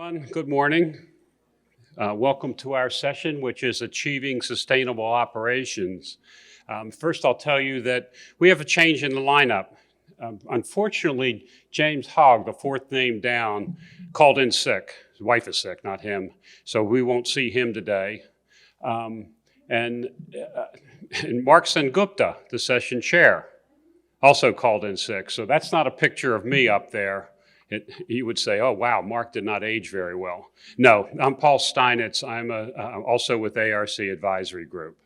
everyone. Good morning. Welcome to our session, which is Achieving Sustainable Operations. First, I'll tell you that we have a change in the lineup. Unfortunately, James Hogg, the fourth name down, called in sick. His wife is sick, not him, so we won't see him today. And Mark Sengupta, the session chair, also called in sick. So that's not a picture of me up there. You would say, oh, wow, Mark did not age very well. No, I'm Paul Steinitz. I'm also with ARC Advisory Group.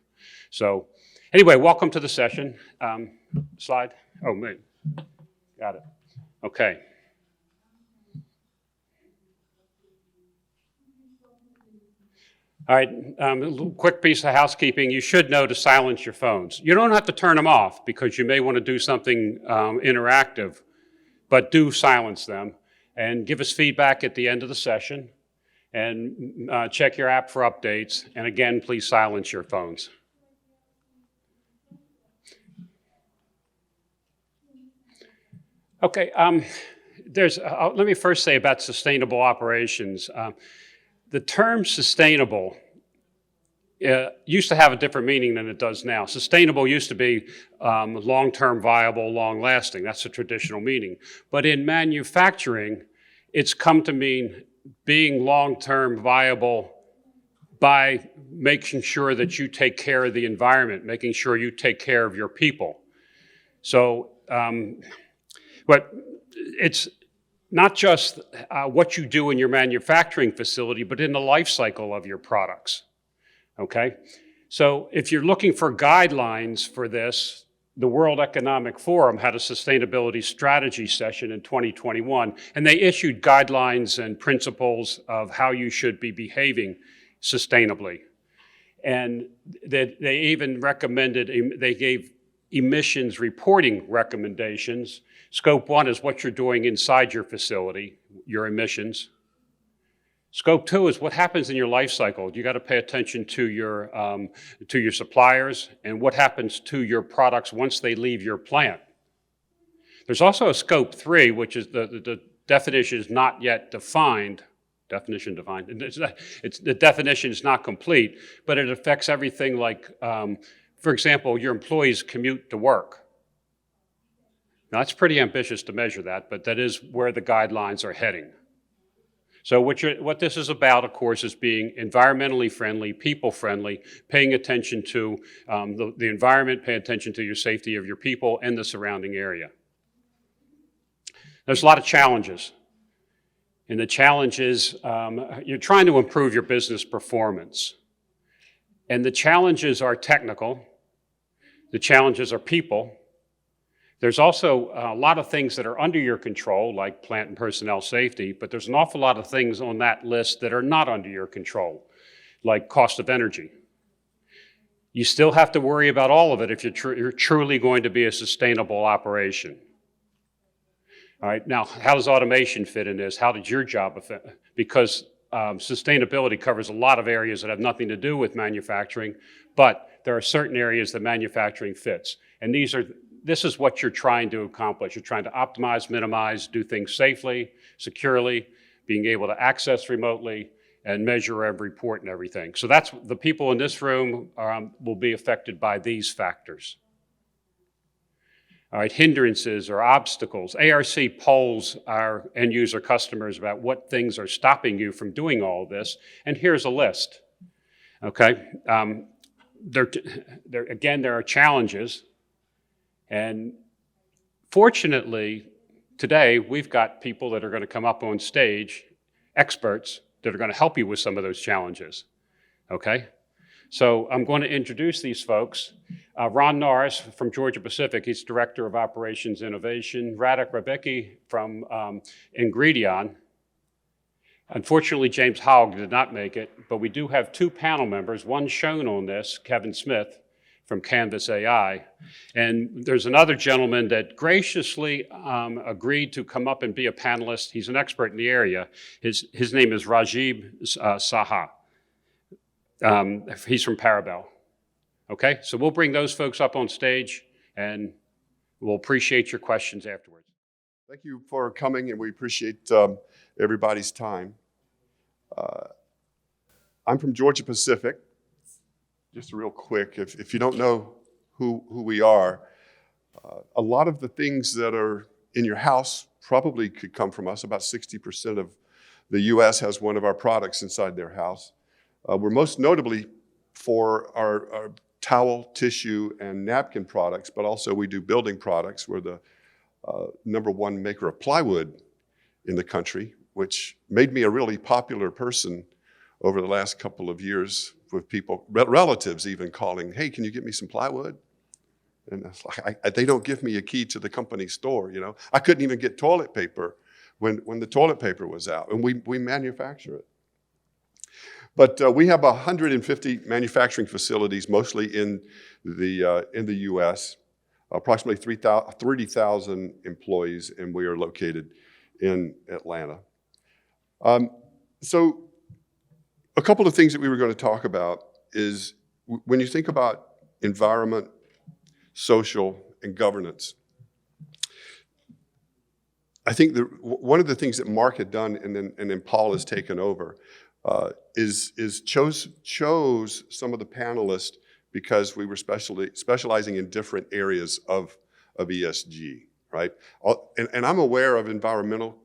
So anyway, welcome to the session. Slide. Oh, man. Got it. Okay. All right, a little quick piece of housekeeping. You should know to silence your phones. You don't have to turn them off because you may want to do something interactive, but do silence them and give us feedback at the end of the session and check your app for updates. And again, please silence your phones. Okay, let me first say about sustainable operations. The term sustainable used to have a different meaning than it does now. Sustainable used to be long-term viable, long-lasting. That's the traditional meaning. But in manufacturing, it's come to mean being long-term viable by making sure that you take care of the environment, making sure you take care of your people. So, but it's not just what you do in your manufacturing facility, but in the life cycle of your products. Okay, so if you're looking for guidelines for this, the World Economic Forum had a sustainability strategy session in 2021, and they issued guidelines and principles of how you should be behaving sustainably. And they even recommended, they gave emissions reporting recommendations. Scope 1 is what you're doing inside your facility, your emissions. Scope 2 is what happens in your life cycle. You got to pay attention to your suppliers and what happens to your products once they leave your plant. There's also a Scope 3, which is the definition is not yet defined. Definition defined. The definition is not complete, but it affects everything like, for example, your employees commute to work. Now, that's pretty ambitious to measure that, but that is where the guidelines are heading. So what this is about, of course, is being environmentally friendly, people-friendly, paying attention to the environment, paying attention to your safety of your people and the surrounding area. There's a lot of challenges. And the challenge is you're trying to improve your business performance. And the challenges are technical. The challenges are people. There's also a lot of things that are under your control, like plant and personnel safety, but there's an awful lot of things on that list that are not under your control, like cost of energy. You still have to worry about all of it if you're truly going to be a sustainable operation. All right, now, how does automation fit in this? How did your job affect? Because sustainability covers a lot of areas that have nothing to do with manufacturing, but there are certain areas that manufacturing fits. And this is what you're trying to accomplish. You're trying to optimize, minimize, do things safely, securely, being able to access remotely, and measure and report and everything. So that's the people in this room will be affected by these factors. All right, hindrances or obstacles. ARC polls our end user customers about what things are stopping you from doing all of this, and here's a list. Okay, again, there are challenges. And fortunately, today, we've got people that are going to come up on stage, experts, that are going to help you with some of those challenges, okay? So I'm going to introduce these folks. Ron Norris from Georgia Pacific, he's Director of Operations Innovation. Radek Rebecki from Ingredion. Unfortunately, James Hogg did not make it, but we do have two panel members, one shown on this, Kevin Smith, from Canvas AI. And there's another gentleman that graciously agreed to come up and be a panelist. He's an expert in the area. His name is Rajiv Saha. He's from Parabel. Okay, so we'll bring those folks up on stage and we'll appreciate your questions afterwards. Thank you for coming, and we appreciate everybody's time. I'm from Georgia Pacific. Just real quick, if you don't know who we are, a lot of the things that are in your house probably could come from us. About 60% of the U.S. has one of our products inside their house. We're most notably for our towel, tissue, and napkin products, but also we do building products. We're the #1 maker of plywood in the country, which made me a really popular person over the last couple of years with people, relatives even calling, hey, can you get me some plywood? And it's like, they don't give me a key to the company store, you know. I couldn't even get toilet paper when the toilet paper was out, and we manufacture it. But we have 150 manufacturing facilities, mostly in the U.S., approximately 30,000 employees, and we are located in Atlanta. So a couple of things that we were going to talk about is when you think about environment, social, and governance, I think one of the things that Mark had done and then Paul has taken over is chose some of the panelists because we were specializing in different areas of ESG, right? And I'm aware of environmental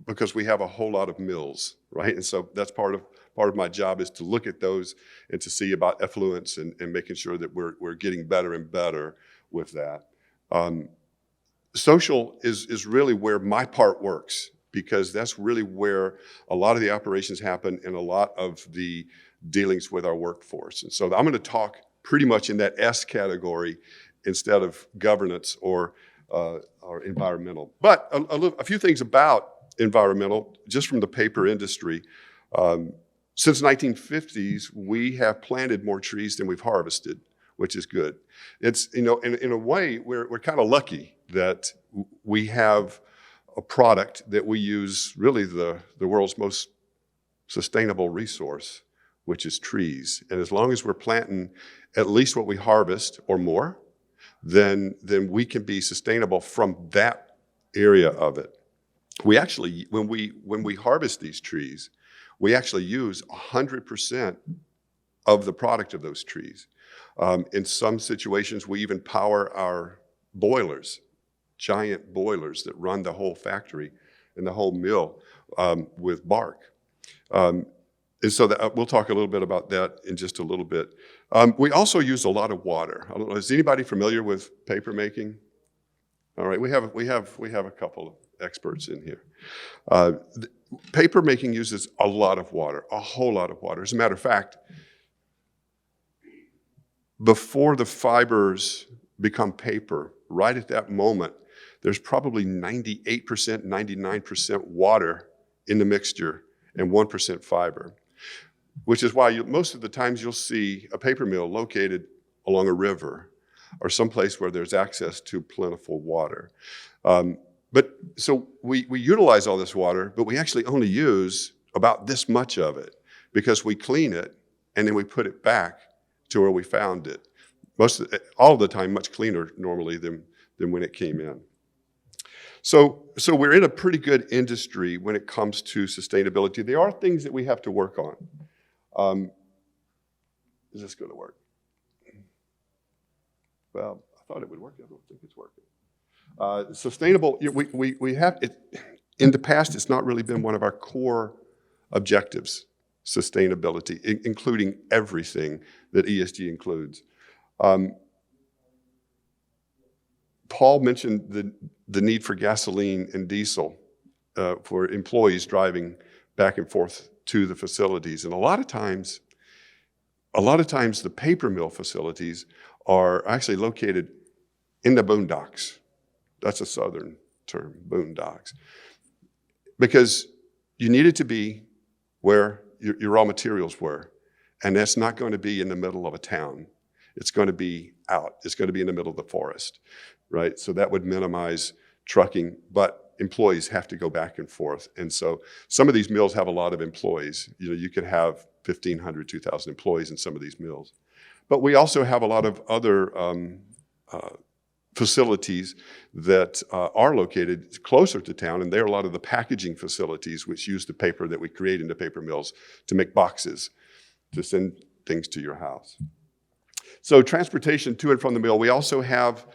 because we have a whole lot of mills, right? And so that's part of my job is to look at those and to see about effluents and making sure that we're getting better and better with that. Social is really where my part works because that's really where a lot of the operations happen and a lot of the dealings with our workforce. And so I'm going to talk pretty much in that S category instead of governance or environmental. But a few things about environmental, just from the paper industry. Since the 1950s, we have planted more trees than we've harvested, which is good. It's, you know, in a way, we're kind of lucky that we have a product that we use really the world's most sustainable resource, which is trees. And as long as we're planting at least what we harvest or more, then we can be sustainable from that area of it. We actually, when we harvest these trees, we actually use 100% of the product of those trees. In some situations, we even power our boilers, giant boilers that run the whole factory and the whole mill with bark. And so we'll talk a little bit about that in just a little bit. We also use a lot of water. I don't know, is anybody familiar with paper making? All right, we have a couple of experts in here. Paper making uses a lot of water, a whole lot of water. As a matter of fact, before the fibers become paper, right at that moment, there's probably 98%, 99% water in the mixture and 1% fiber, which is why most of the times you'll see a paper mill located along a river or someplace where there's access to plentiful water. But so we utilize all this water, but we actually only use about this much of it because we clean it and then we put it back to where we found it. All the time, much cleaner normally than when it came in. So we're in a pretty good industry when it comes to sustainability. There are things that we have to work on. Is this going to work? Well, I thought it would work. I don't think it's working. Sustainable, we have it. In the past, it's not really been one of our core objectives, sustainability, including everything that ESG includes. Paul mentioned the need for gasoline and diesel for employees driving back and forth to the facilities. And a lot of times the paper mill facilities are actually located in the boondocks. That's a southern term, boondocks. Because you need it to be where your raw materials were. And that's not going to be in the middle of a town. It's going to be out. It's going to be in the middle of the forest, right? So that would minimize trucking, but employees have to go back and forth. And so some of these mills have a lot of employees. You know, you could have 1,500, 2,000 employees in some of these mills. But we also have a lot of other facilities that are located closer to town, and they're a lot of the packaging facilities which use the paper that we create in the paper mills to make boxes to send things to your house. So transportation to and from the mill. We also have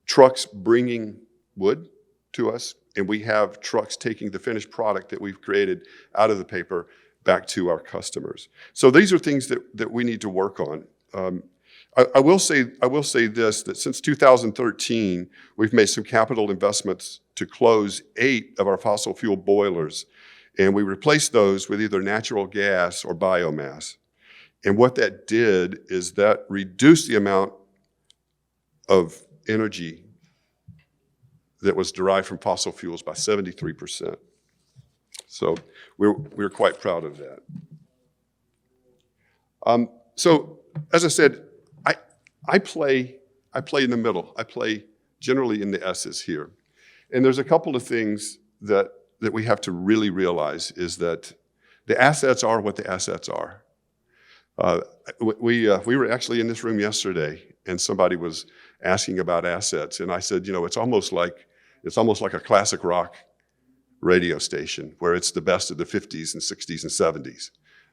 trucks bringing wood to us, and we have trucks taking the finished product that we've created out of the paper back to our customers. So these are things that we need to work on. I will say this, that since 2013, we've made some capital investments to close 8 of our fossil fuel boilers, and we replaced those with either natural gas or biomass. And what that did is that reduced the amount of energy that was derived from fossil fuels by 73%. So we're quite proud of that. So as I said, I play in the middle. I play generally in the S's here. And there's a couple of things that we have to really realize is that the assets are what the assets are. We were actually in this room yesterday, and somebody was asking about assets, and I said, it's almost like a classic rock radio station where it's the best of the 50s and 60s and 70s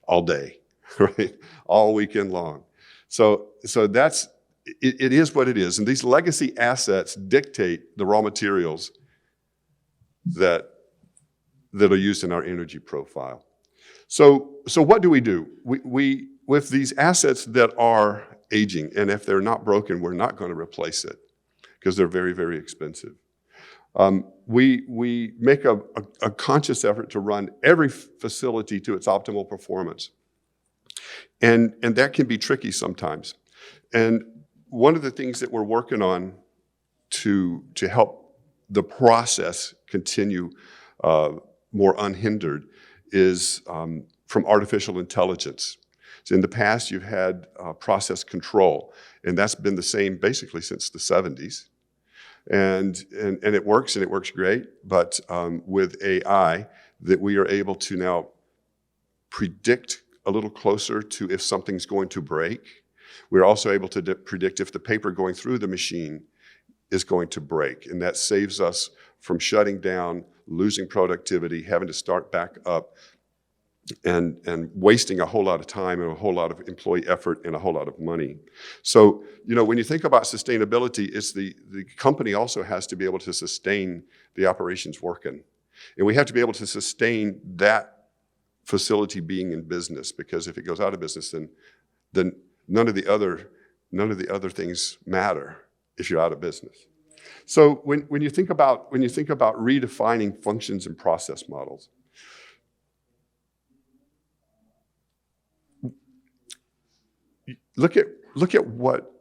all day, right? All weekend long. So that's it is what it is, and these legacy assets dictate the raw materials that are used in our energy profile. So what do? We with these assets that are aging, and if they're not broken, we're not going to replace it because they're very, very expensive. We make a conscious effort to run every facility to its optimal performance, and that can be tricky sometimes. And one of the things that we're working on to help the process continue more unhindered is from artificial intelligence. So in the past, you've had process control, and that's been the same basically since the 70s. And it works, and it works great, but with AI, that we are able to now predict a little closer to if something's going to break. We're also able to predict if the paper going through the machine is going to break, and that saves us from shutting down, losing productivity, having to start back up, and wasting a whole lot of time and a whole lot of employee effort and a whole lot of money. So, when you think about sustainability, it's the company also has to be able to sustain the operations working. And we have to be able to sustain that facility being in business, because if it goes out of business, then none of the other things matter if you're out of business. So when you think about redefining functions and process models, look at what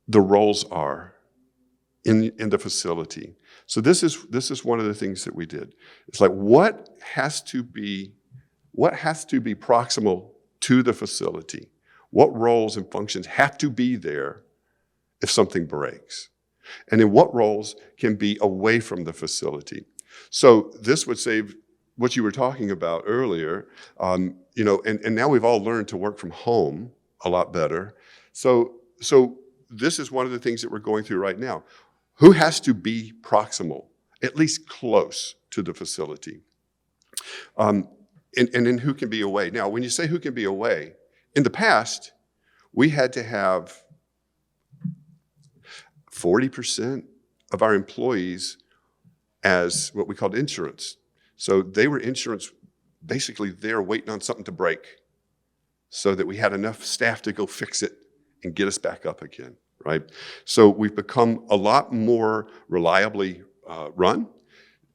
the roles are in the facility. So this is one of the things that we did. It's like what has to be proximal to the facility? What roles and functions have to be there if something breaks? And then what roles can be away from the facility? So this would save what you were talking about earlier, and now we've all learned to work from home a lot better. So this is one of the things that we're going through right now. Who has to be proximal, at least close to the facility? And then who can be away? Now, when you say who can be away, in the past, we had to have 40% of our employees as what we called insurance. So they were insurance, basically there waiting on something to break so that we had enough staff to go fix it and get us back up again, right? So we've become a lot more reliably run.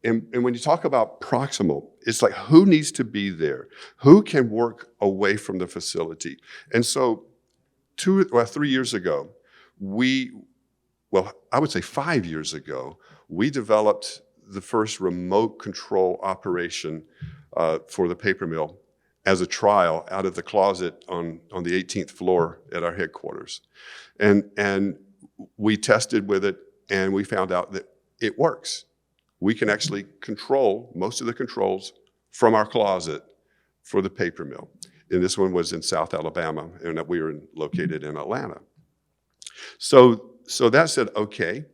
And when you talk about proximal, it's like who needs to be there? Who can work away from the facility? And so 3 years ago, I would say 5 years ago, we developed the first remote control operation for the paper mill as a trial out of the closet on the 18th floor at our headquarters. And we tested with it, and we found out that it works. We can actually control most of the controls from our closet for the paper mill. And this one was in South Alabama, and we were located in Atlanta. So so that said, okay,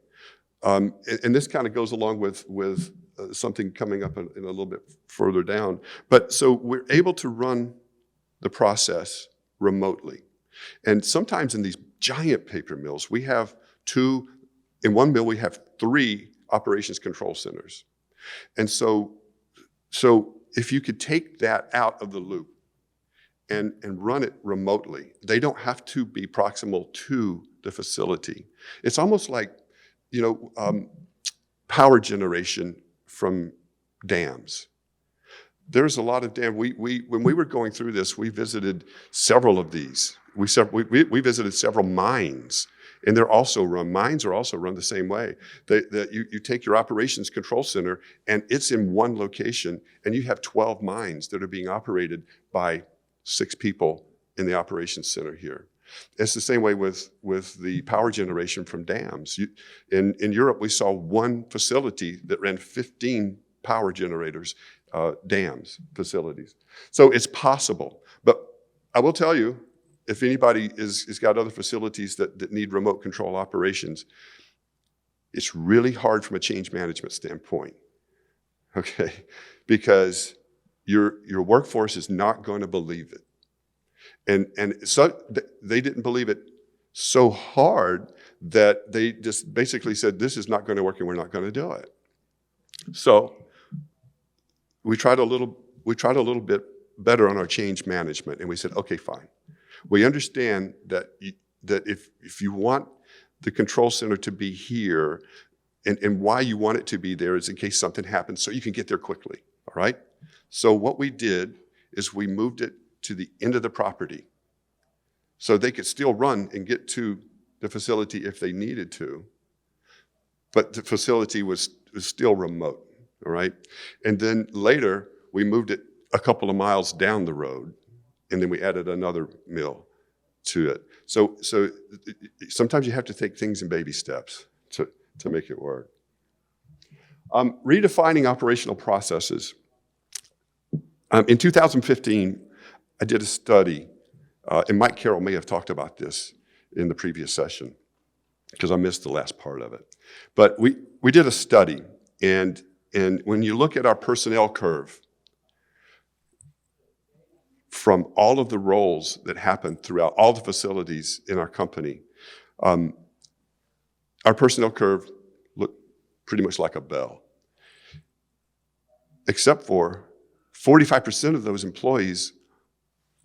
and this kind of goes along with something coming up in a little bit further down. But so we're able to run the process remotely. And sometimes in these giant paper mills, we have in one mill we have 3 operations control centers. And so if you could take that out of the loop and run it remotely, they don't have to be proximal to the facility. It's almost like, power generation from dams. There's a lot of dams. When we were going through this, we visited several of these. We visited several mines, and mines are also run the same way. You take your operations control center, and it's in one location, and you have 12 mines that are being operated by 6 people in the operations center here. It's the same way with the power generation from dams. In Europe, we saw one facility that ran 15 power generators, dams, facilities. So it's possible. But I will tell you, if anybody has got other facilities that need remote control operations, it's really hard from a change management standpoint, okay? Because your workforce is not going to believe it. And so they didn't believe it so hard that they just basically said, this is not going to work and we're not going to do it. So we tried a little bit better on our change management, and we said, okay, fine. We understand that if you want the control center to be here, and why you want it to be there is in case something happens so you can get there quickly, all right? So what we did is we moved it to the end of the property so they could still run and get to the facility if they needed to, but the facility was still remote, all right? And then later, we moved it a couple of miles down the road, and then we added another mill to it. So sometimes you have to take things in baby steps to make it work. Redefining operational processes. In 2015, I did a study, and Mike Carroll may have talked about this in the previous session because I missed the last part of it. But we did a study, and when you look at our personnel curve, from all of the roles that happen throughout all the facilities in our company, our personnel curve looked pretty much like a bell, except for 45% of those employees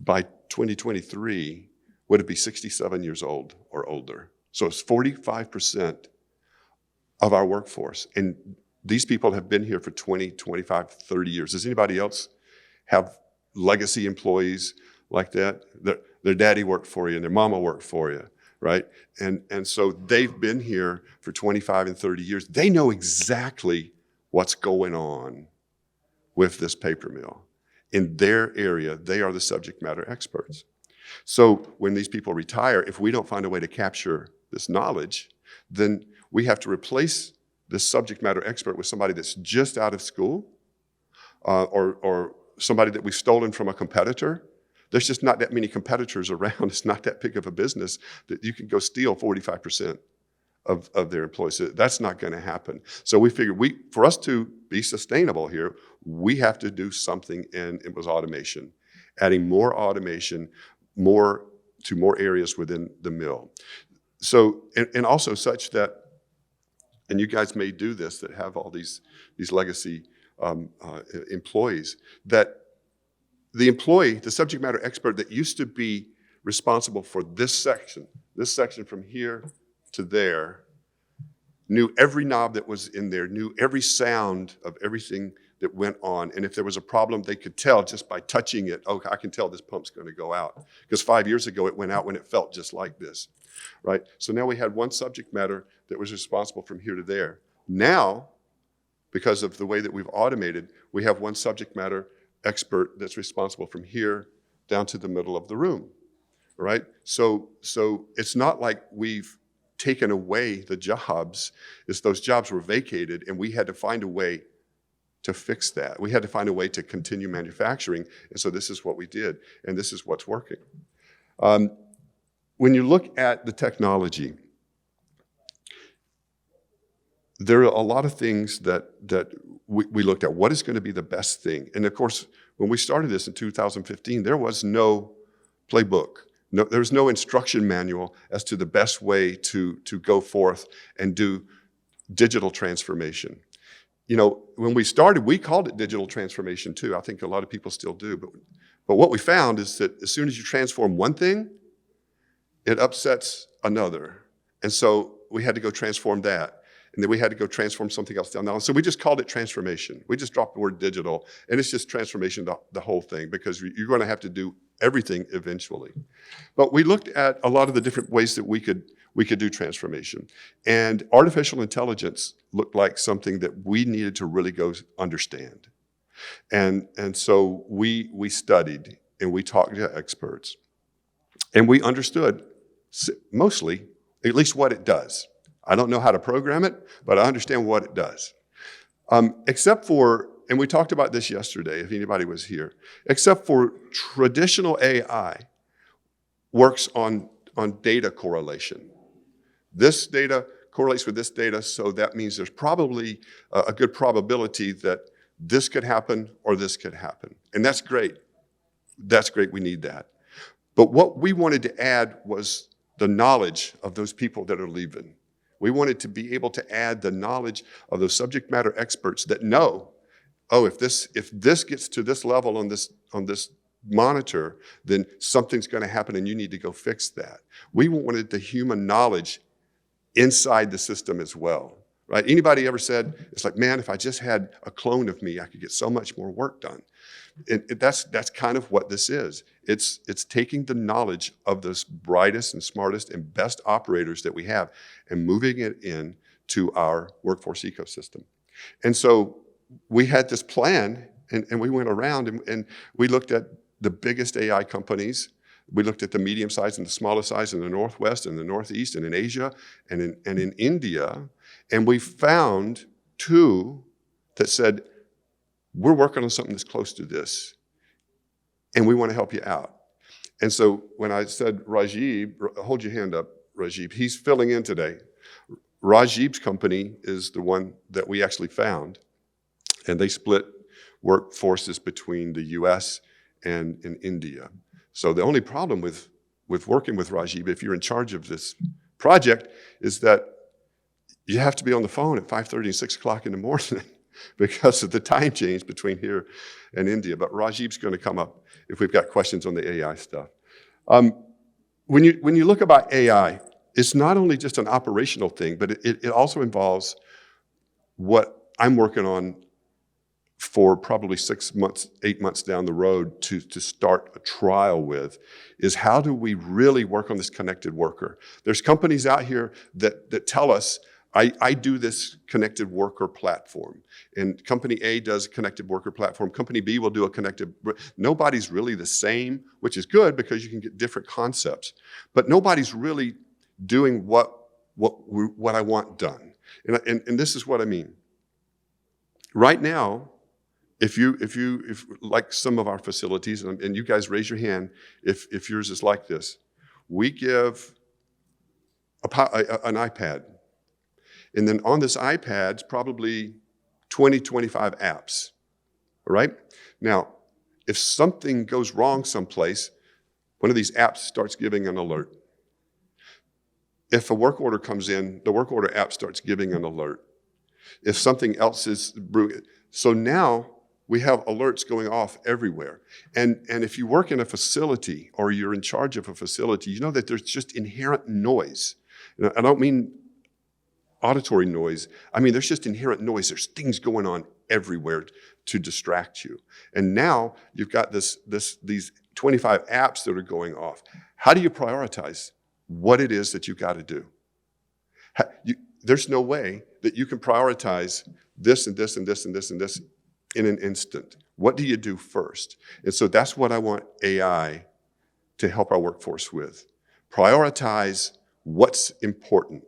by 2023 would be 67 years old or older. So it's 45% of our workforce. And these people have been here for 20, 25, 30 years. Does anybody else have legacy employees like that? Their daddy worked for you and their mama worked for you, right? And so they've been here for 25 and 30 years. They know exactly what's going on with this paper mill. In their area, they are the subject matter experts. So when these people retire, if we don't find a way to capture this knowledge, then we have to replace this subject matter expert with somebody that's just out of school, or somebody that we've stolen from a competitor. There's just not that many competitors around. It's not that big of a business that you can go steal 45% of their employees. So that's not going to happen. So we figured for us to be sustainable here, we have to do something, and it was automation, adding more automation, to more areas within the mill. So, and also such that, and you guys may do this that have all these legacy employees, that the employee, the subject matter expert that used to be responsible for this section from here to there, knew every knob that was in there, knew every sound of everything that went on. And if there was a problem, they could tell just by touching it, oh, I can tell this pump's going to go out. Because 5 years ago, it went out when it felt just like this, right? So now we had one subject matter that was responsible from here to there. Now, because of the way that we've automated, we have one subject matter expert that's responsible from here down to the middle of the room, right? So it's not like we've taken away the jobs. It's those jobs were vacated, and we had to find a way to fix that. We had to find a way to continue manufacturing, and so this is what we did, and this is what's working. When you look at the technology, there are a lot of things that we looked at. What is going to be the best thing? And of course, when we started this in 2015, there was no playbook. No, there was no instruction manual as to the best way to go forth and do digital transformation. You know, when we started, we called it digital transformation too. I think a lot of people still do. But what we found is that as soon as you transform one thing, it upsets another. And so we had to go transform that. And then we had to go transform something else down now. So we just called it transformation. We just dropped the word digital, and it's just transformation, the whole thing, because you're going to have to do everything eventually. But we looked at a lot of the different ways that we could do transformation. And artificial intelligence looked like something that we needed to really go understand. And so we studied and we talked to experts. And we understood mostly, at least what it does. I don't know how to program it, but I understand what it does. Except for, and we talked about this yesterday, if anybody was here, except for traditional AI works on data correlation. This data correlates with this data, so that means there's probably a good probability that this could happen or this could happen. And that's great. That's great, we need that. But what we wanted to add was the knowledge of those people that are leaving. We wanted to be able to add the knowledge of those subject matter experts that know, oh, if this gets to this level on this monitor, then something's going to happen and you need to go fix that. We wanted the human knowledge inside the system as well, right? Anybody ever said, it's like, man, if I just had a clone of me, I could get so much more work done. That's kind of what this is. It's taking the knowledge of those brightest and smartest and best operators that we have and moving it into our workforce ecosystem. And so we had this plan, and we went around and we looked at the biggest AI companies. We looked at the medium size and the smaller size in the Northwest and the Northeast and in Asia and in India. And we found two that said, we're working on something that's close to this, and we want to help you out. And so when I said Rajiv, hold your hand up, Rajiv, he's filling in today. Rajiv's company is the one that we actually found, and they split workforces between the US and in India. So the only problem with working with Rajiv, if you're in charge of this project, is that you have to be on the phone at 5:30 and 6 o'clock in the morning because of the time change between here and India. But Rajiv's going to come up if we've got questions on the AI stuff. When you look about AI, it's not only just an operational thing, but it also involves what I'm working on for probably 6 months, 8 months down the road to start a trial with, is how do we really work on this connected worker? There's companies out here that tell us, I do this connected worker platform, and company A does a connected worker platform, company B will do a connected, nobody's really the same, which is good because you can get different concepts, but nobody's really doing what I want done. And this is what I mean. Right now, if like some of our facilities, and you guys raise your hand if yours is like this, we give an iPad. And then on this iPad, it's probably 20, 25 apps, all right? Now, if something goes wrong someplace, one of these apps starts giving an alert. If a work order comes in, the work order app starts giving an alert. If something else is brewing, so now we have alerts going off everywhere. And if you work in a facility or you're in charge of a facility, you know that there's just inherent noise. I don't mean auditory noise. I mean, there's just inherent noise. There's things going on everywhere to distract you. And now you've got these 25 apps that are going off. How do you prioritize what it is that you've got to do? There's no way that you can prioritize this and this and this and this and this in an instant. What do you do first? And so that's what I want AI to help our workforce with. Prioritize what's important.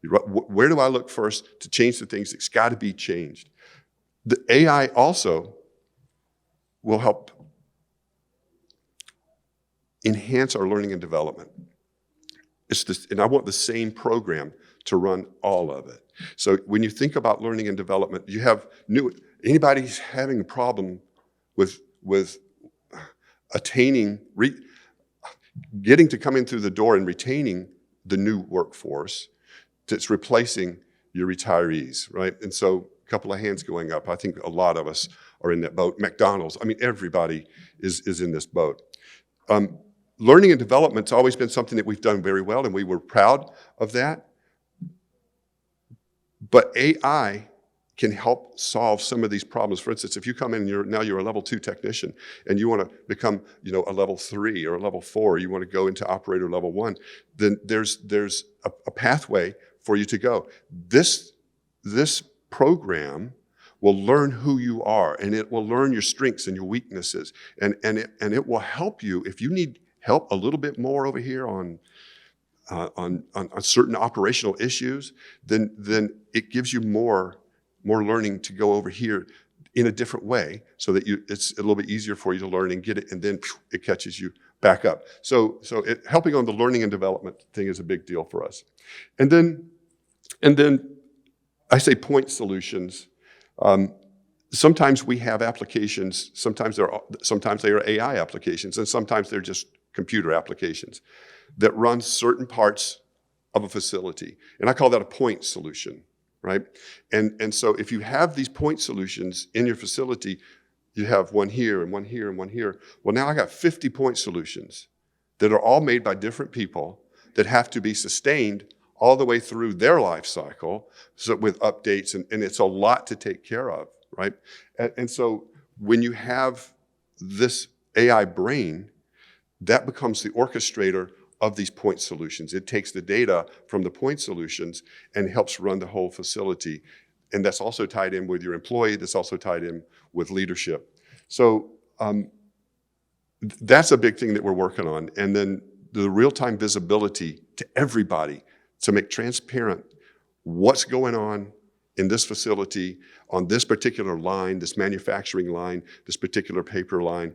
Where do I look first to change the things that's got to be changed? The AI also will help enhance our learning and development. And I want the same program to run all of it. So when you think about learning and development, you have anybody's having a problem with getting to come in through the door and retaining the new workforce that's replacing your retirees, right? And so a couple of hands going up. I think a lot of us are in that boat. McDonald's, I mean, everybody is in this boat. Learning and development's always been something that we've done very well, and we were proud of that. But AI can help solve some of these problems. For instance, if you come in and you're a level 2 technician and you want to become, a level 3 or a level 4, you want to go into operator level 1, then there's a pathway for you to go. This program will learn who you are, and it will learn your strengths and your weaknesses, and it will help you if you need help a little bit more over here on certain operational issues. Then it gives you more learning to go over here in a different way, so that it's a little bit easier for you to learn and get it, and then it catches you back up. So helping on the learning and development thing is a big deal for us. And then I say point solutions. Sometimes we have applications. Sometimes they are AI applications, and sometimes they're just computer applications that run certain parts of a facility. And I call that a point solution, right? And so if you have these point solutions in your facility, you have one here and one here and one here. Well, now I got 50 point solutions that are all made by different people that have to be sustained all the way through their life cycle, so with updates, and it's a lot to take care of, right? And so when you have this AI brain, that becomes the orchestrator of these point solutions. It takes the data from the point solutions and helps run the whole facility. And that's also tied in with your employee, that's also tied in with leadership. So that's a big thing that we're working on. And then the real-time visibility to everybody, to make transparent what's going on in this facility, on this particular line, this manufacturing line, this particular paper line,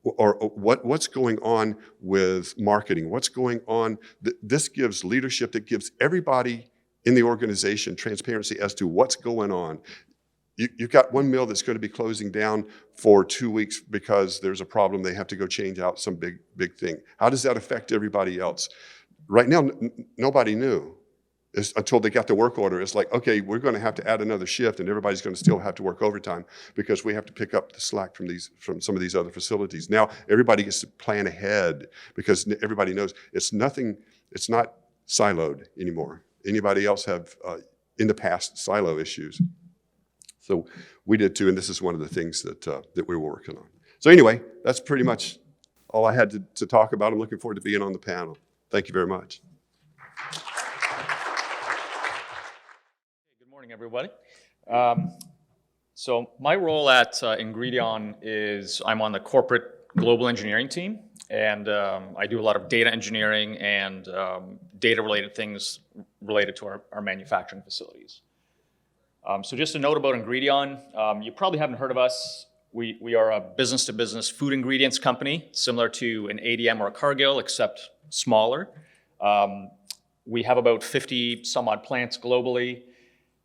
or what's going on with marketing, what's going on. This gives leadership, that gives everybody in the organization transparency as to what's going on. You've got one mill that's going to be closing down for 2 weeks because there's a problem. They have to go change out some big thing. How does that affect everybody else? Right now, nobody knew until they got the work order. It's like, okay, we're going to have to add another shift, and everybody's going to still have to work overtime because we have to pick up the slack from some of these other facilities. Now everybody gets to plan ahead because everybody knows it's not siloed anymore. Anybody else have in the past silo issues? So we did too, and this is one of the things that we were working on. So anyway, that's pretty much all I had to talk about. I'm looking forward to being on the panel. Thank you very much. Good morning, everybody. So my role at Ingredion is I'm on the corporate global engineering team, and I do a lot of data engineering and data-related things related to our manufacturing facilities. So just a note about Ingredion, you probably haven't heard of us. We are a business-to-business food ingredients company, similar to an ADM or a Cargill, except smaller. We have about 50 some odd plants globally,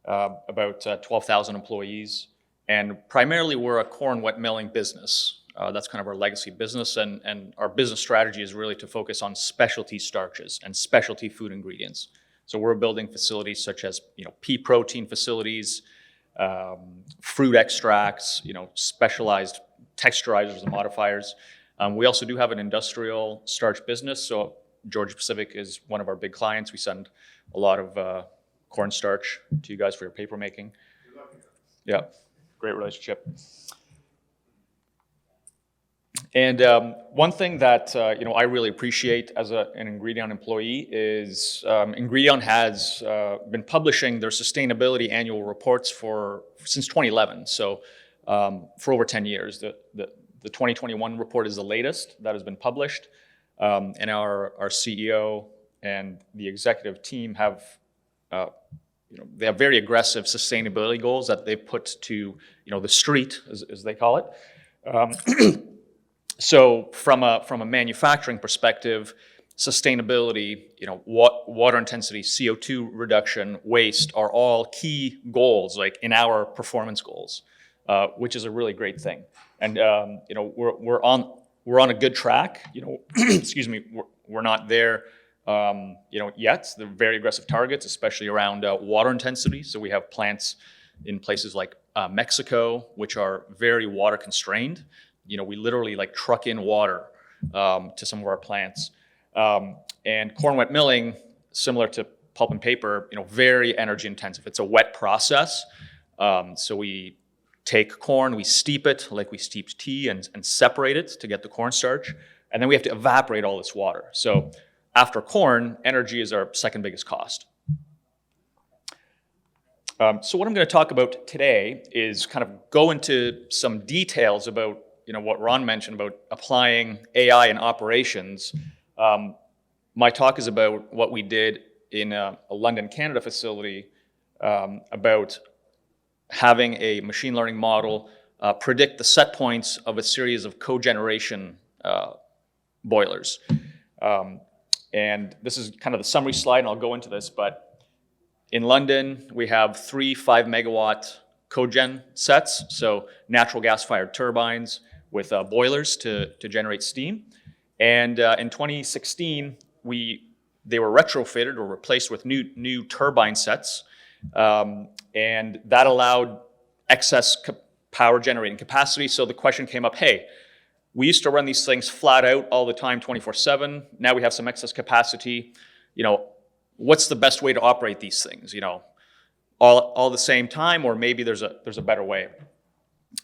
about 12,000 employees, and primarily we're a corn wet milling business. That's kind of our legacy business, and our business strategy is really to focus on specialty starches and specialty food ingredients. So we're building facilities such as pea protein facilities, fruit extracts, specialized texturizers and modifiers. We also do have an industrial starch business. So Georgia Pacific is one of our big clients. We send a lot of cornstarch to you guys for your paper making. Yeah, great relationship. And one thing that I really appreciate as an Ingredion employee is Ingredion has been publishing their sustainability annual reports since 2011. So for over 10 years. The 2021 report is the latest that has been published, and our CEO and the executive team have they have very aggressive sustainability goals that they put to the street, as they call it. So from a manufacturing perspective, sustainability, water intensity, CO2 reduction, waste are all key goals, like in our performance goals, which is a really great thing. And we're on a good track. Excuse me, we're not there, yet. They're very aggressive targets, especially around water intensity. So we have plants in places like Mexico, which are very water constrained. We literally like truck in water to some of our plants. And corn wet milling, similar to pulp and paper, very energy intensive. It's a wet process. So we take corn, we steep it like we steep tea and separate it to get the cornstarch. And then we have to evaporate all this water. So after corn, energy is our second biggest cost. So what I'm going to talk about today is kind of go into some details about what Ron mentioned about applying AI in operations. My talk is about what we did in a London, Canada facility about having a machine learning model predict the set points of a series of cogeneration boilers. And this is kind of the summary slide, and I'll go into this, but in London, we have 3 5-megawatt cogen sets, so natural gas-fired turbines with boilers to generate steam. And in 2016, they were retrofitted or replaced with new turbine sets, and that allowed excess power generating capacity. So the question came up, hey, we used to run these things flat out all the time, 24/7. Now we have some excess capacity. What's the best way to operate these things? All the same time, or maybe there's a better way.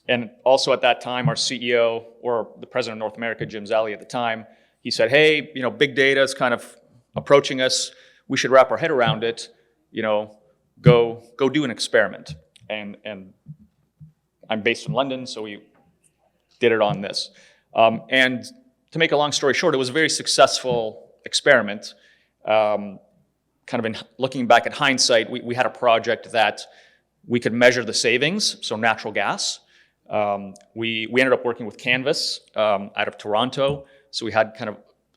And also at that time, our CEO, or the president of North America, Jim Zally at the time, he said, hey, big data is kind of approaching us. We should wrap our head around it. Go do an experiment. And I'm based in London, so we did it on this. And to make a long story short, it was a very successful experiment. Kind of in looking back at hindsight, we had a project that we could measure the savings, so natural gas. We ended up working with Canvas out of Toronto. So we had kind of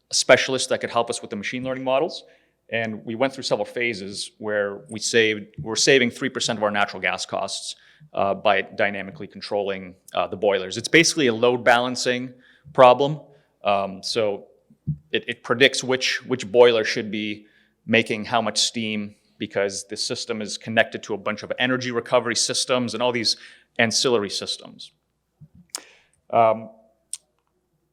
a specialist that could help us with the machine learning models. And we went through several phases where we're saving 3% of our natural gas costs by dynamically controlling the boilers. It's basically a load balancing problem. So it predicts which boiler should be making how much steam, because the system is connected to a bunch of energy recovery systems and all these ancillary systems.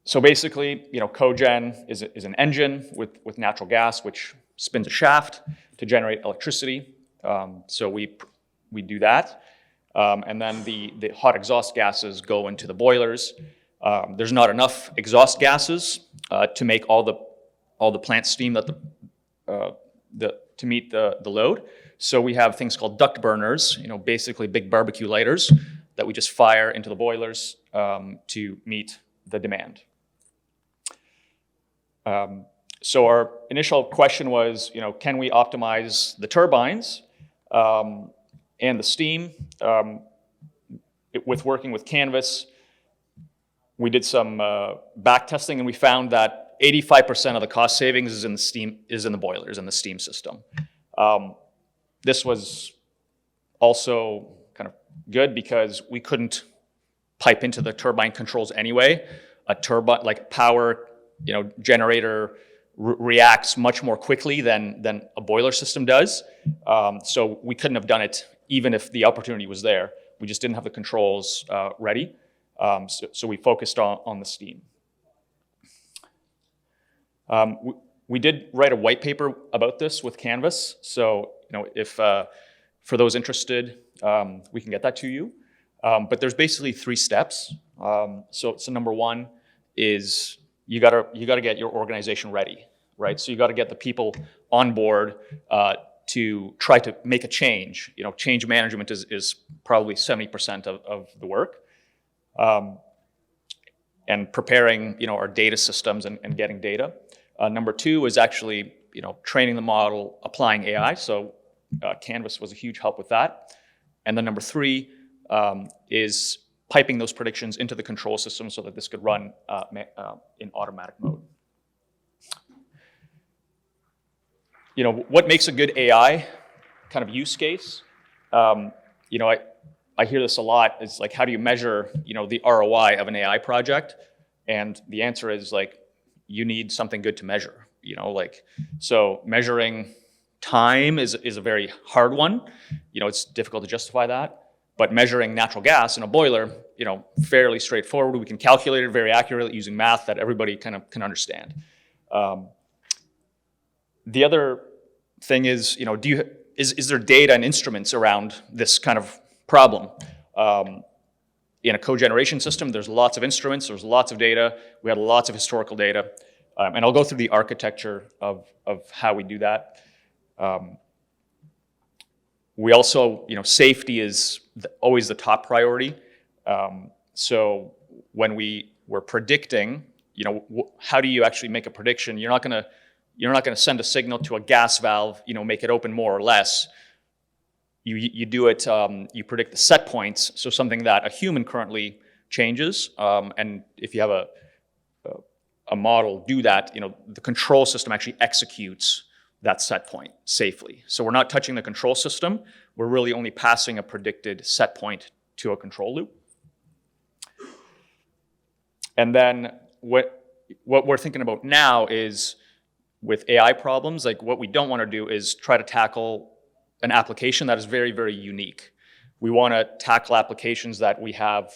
So basically, cogen is an engine with natural gas, which spins a shaft to generate electricity. So we do that. And then the hot exhaust gases go into the boilers. There's not enough exhaust gases to make all the plant steam that to meet the load. So we have things called duct burners, basically big barbecue lighters that we just fire into the boilers to meet the demand. So our initial question was, can we optimize the turbines and the steam? With working with Canvas, we did some back testing, and we found that 85% of the cost savings is in the boilers and the steam system. This was also kind of good because we couldn't pipe into the turbine controls anyway. A turbine, like power, generator reacts much more quickly than a boiler system does. So we couldn't have done it even if the opportunity was there. We just didn't have the controls ready. So we focused on the steam. We did write a white paper about this with Canvas. So, if for those interested, we can get that to you. But there's basically 3 steps. So number 1 is you gotta get your organization ready, right? So you gotta get the people on board to try to make a change. Change management is probably 70% of the work. And preparing, our data systems and getting data. Number 2 is actually, training the model, applying AI. So Canvas was a huge help with that. And then number 3 is piping those predictions into the control system so that this could run in automatic mode. what makes a good AI kind of use case? I hear this a lot. It's like, how do you measure, the ROI of an AI project? And the answer is like, you need something good to measure. So measuring time is a very hard one. It's difficult to justify that. But measuring natural gas in a boiler, fairly straightforward. We can calculate it very accurately using math that everybody kind of can understand. The other thing is, is there data and instruments around this kind of problem? In a code generation system, there's lots of instruments, there's lots of data. We have lots of historical data. And I'll go through the architecture of how we do that. We also, safety is always the top priority. So when we're predicting, how do you actually make a prediction? You're not gonna send a signal to a gas valve, make it open more or less. You do it, you predict the set points, so something that a human currently changes. And if you have a model do that, the control system actually executes that set point safely. So we're not touching the control system. We're really only passing a predicted set point to a control loop. And then what we're thinking about now is with AI problems, like what we don't want to do is try to tackle an application that is very, very unique. We want to tackle applications that we have.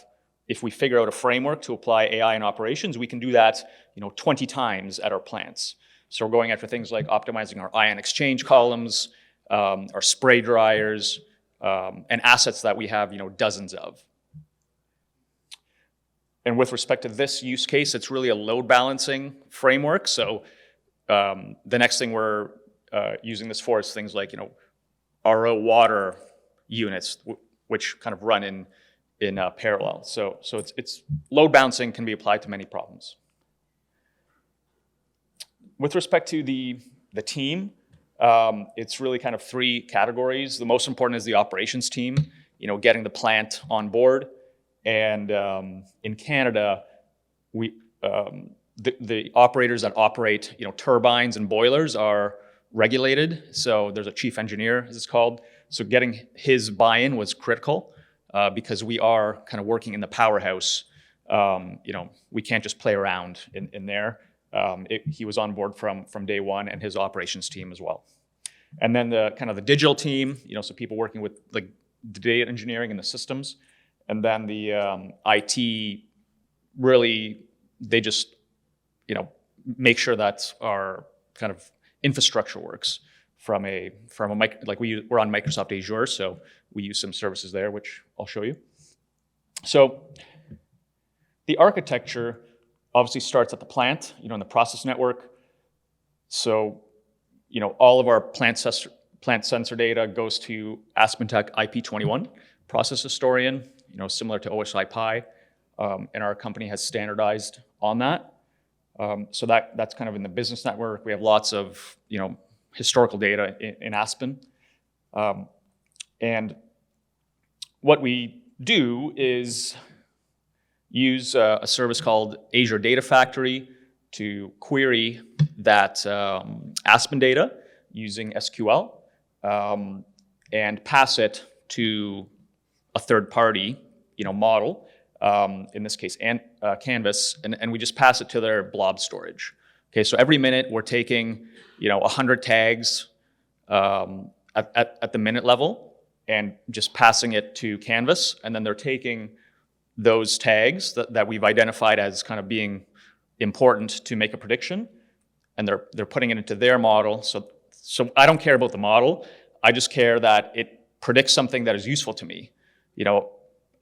If we figure out a framework to apply AI in operations, we can do that 20 times at our plants. So we're going after things like optimizing our ion exchange columns, our spray dryers, and assets that we have dozens of. And with respect to this use case, it's really a load balancing framework. So the next thing we're using this for is things like RO water units, which kind of run in parallel. So it's load balancing can be applied to many problems. With respect to the team, it's really kind of three categories. The most important is the operations team, getting the plant on board. And in Canada, the operators that operate turbines and boilers are regulated. So there's a chief engineer, as it's called. So getting his buy-in was critical because we are kind of working in the powerhouse. We can't just play around in there. He was on board from day one, and his operations team as well. And then the kind of the digital team, so people working with like the data engineering and the systems. And then the IT, really, they just make sure that our kind of infrastructure works from a like we're on Microsoft Azure, so we use some services there, which I'll show you. So the architecture obviously starts at the plant, in the process network. So all of our plant sensor data goes to AspenTech IP21 process historian, similar to OSI Pi, and our company has standardized on that. So that's kind of in the business network. We have lots of historical data in Aspen. And what we do is use a service called Azure Data Factory to query that Aspen data using SQL and pass it to a third-party model, in this case Canvas, and we just pass it to their blob storage. Okay, so every minute we're taking 100 tags at the minute level and just passing it to Canvas, and then they're taking those tags that we've identified as kind of being important to make a prediction, and they're putting it into their model. So I don't care about the model. I just care that it predicts something that is useful to me.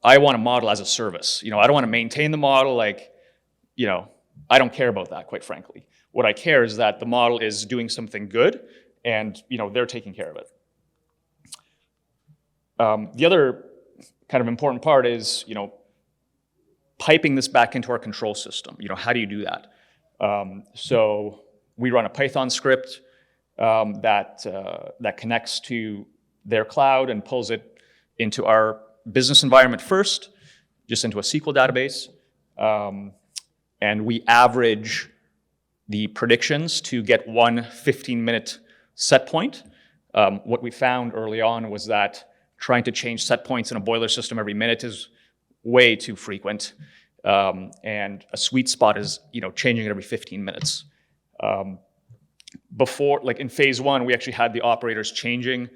I want a model as a service. I don't want to maintain the model. I don't care about that, quite frankly. What I care is that the model is doing something good, and they're taking care of it. The other kind of important part is piping this back into our control system. How do you do that? So we run a Python script that connects to their cloud and pulls it into our business environment first, just into a SQL database. And we average the predictions to get one 15-minute set point. What we found early on was that trying to change set points in a boiler system every minute is way too frequent. And a sweet spot is, changing it every 15 minutes. Before, like in phase 1, we actually had the operators changing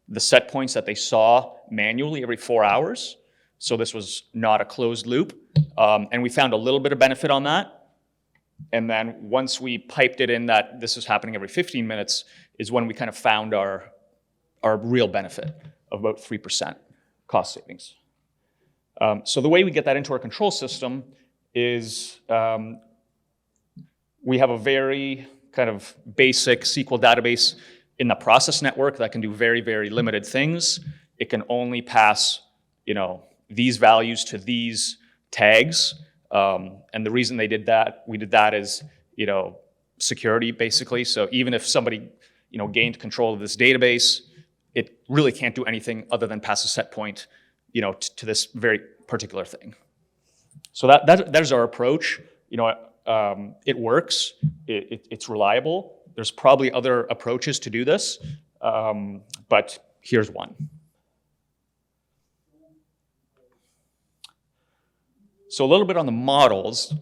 the set points that they saw manually every 4 hours. So this was not a closed loop. And we found a little bit of benefit on that. And then once we piped it in that this is happening every 15 minutes is when we kind of found our real benefit of about 3% cost savings. So the way we get that into our control system is we have a very kind of basic SQL database in the process network that can do very, very limited things. It can only pass, these values to these tags. And the reason we did that is, security basically. So even if somebody, gained control of this database, it really can't do anything other than pass a set point, to this very particular thing. So that is our approach. It works. It's reliable. There's probably other approaches to do this, but here's one. So a little bit on the models.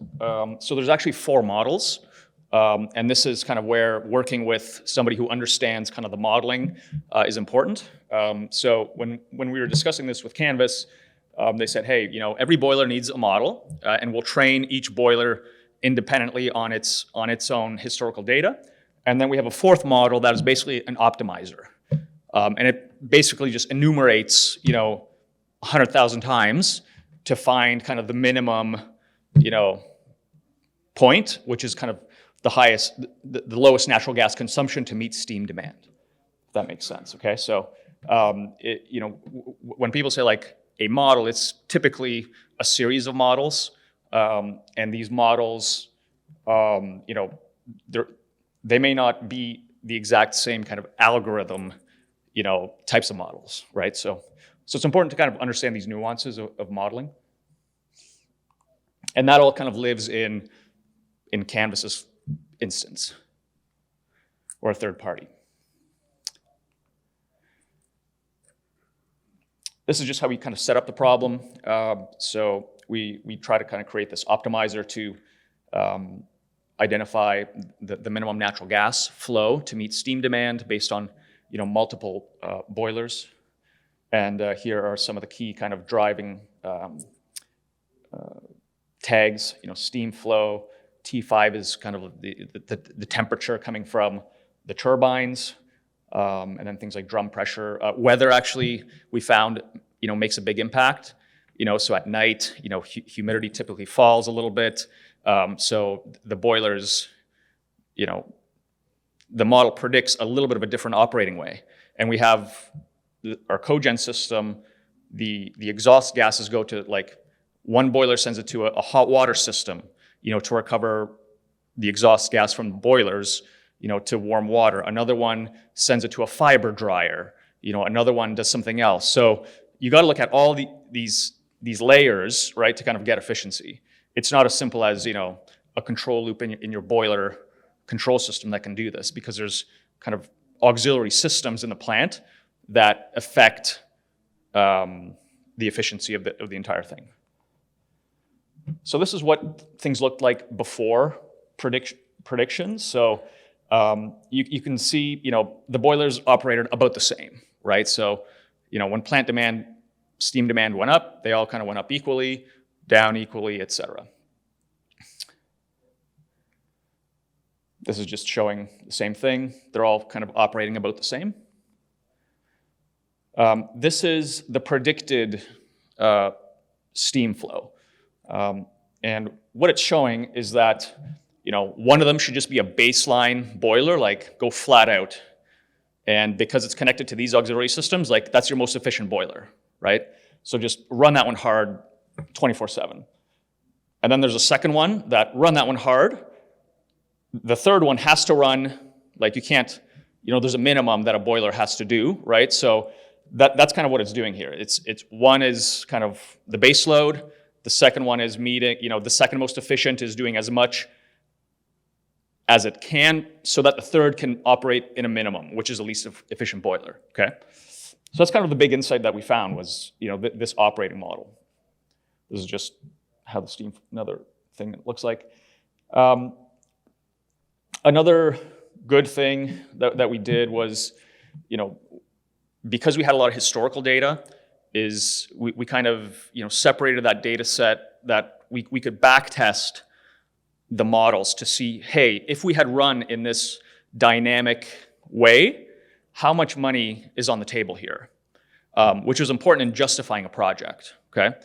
So there's actually 4 models. And this is kind of where working with somebody who understands kind of the modeling is important. So when we were discussing this with Canvas, they said, hey, every boiler needs a model, and we'll train each boiler independently on its own historical data. And then we have a 4th model that is basically an optimizer. And it basically just enumerates, 100,000 times to find kind of the minimum, point, which is kind of the lowest natural gas consumption to meet steam demand. If that makes sense, okay? So, when people say like a model, it's typically a series of models. And these models, they may not be the exact same kind of algorithm, types of models, right? So it's important to kind of understand these nuances of modeling. And that all kind of lives in Canvas's instance or a third party. This is just how we kind of set up the problem. So we try to kind of create this optimizer to identify the minimum natural gas flow to meet steam demand based on multiple boilers. And here are some of the key kind of driving tags. Steam flow. T5 is kind of the temperature coming from the turbines. And then things like drum pressure. Weather actually, we found, makes a big impact. So at night, humidity typically falls a little bit. So the boilers, the model predicts a little bit of a different operating way. And we have our cogen system, the exhaust gases go to like, one boiler sends it to a hot water system, to recover the exhaust gas from the boilers, to warm water. Another one sends it to a fiber dryer. Another one does something else. So you got to look at all these layers, right, to kind of get efficiency. It's not as simple as, a control loop in your boiler control system that can do this, because there's kind of auxiliary systems in the plant that affect the efficiency of the entire thing. So this is what things looked like before predictions. So you can see, the boilers operated about the same, right? So, when plant demand, steam demand went up, they all kind of went up equally, down equally, et cetera. This is just showing the same thing. They're all kind of operating about the same. This is the predicted steam flow. And what it's showing is that, one of them should just be a baseline boiler, like go flat out. And because it's connected to these auxiliary systems, like that's your most efficient boiler, right? So just run that one hard 24/7. And then there's a second one that run that one hard. The third one has to run, like you can't, there's a minimum that a boiler has to do, right? So that's kind of what it's doing here. It's one is kind of the base load. The second one is meeting, the second most efficient is doing as much as it can, so that the third can operate in a minimum, which is the least efficient boiler, okay? So that's kind of the big insight that we found was, this operating model. This is just how the steam, another thing it looks like. Another good thing that we did was, because we had a lot of historical data, is we kind of, separated that data set that we could back test the models to see, hey, if we had run in this dynamic way, how much money is on the table here? Which was important in justifying a project, okay?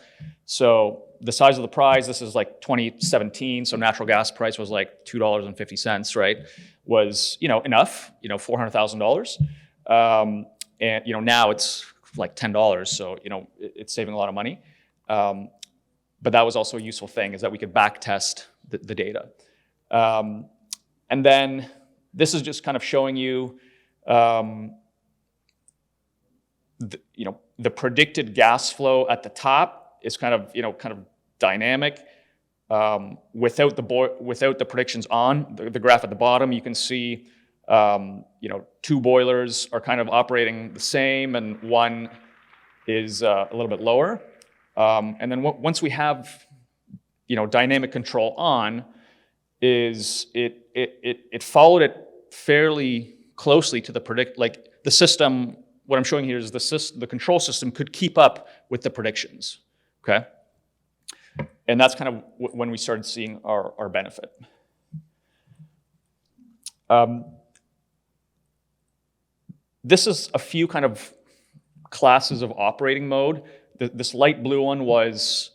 So the size of the prize, this is like 2017, so natural gas price was like $2.50, right? Was, enough, $400,000. And, now it's like $10, so, it's saving a lot of money. But that was also a useful thing, is that we could back test the data. And then this is just kind of showing you, the predicted gas flow at the top is kind of dynamic. Without the predictions on, the graph at the bottom, you can see, two boilers are kind of operating the same, and one is a little bit lower. And then once we have, dynamic control on, it followed it fairly closely to the system. What I'm showing here is the control system could keep up with the predictions, okay? And that's kind of when we started seeing our benefit. This is a few kind of classes of operating mode. This light blue one was,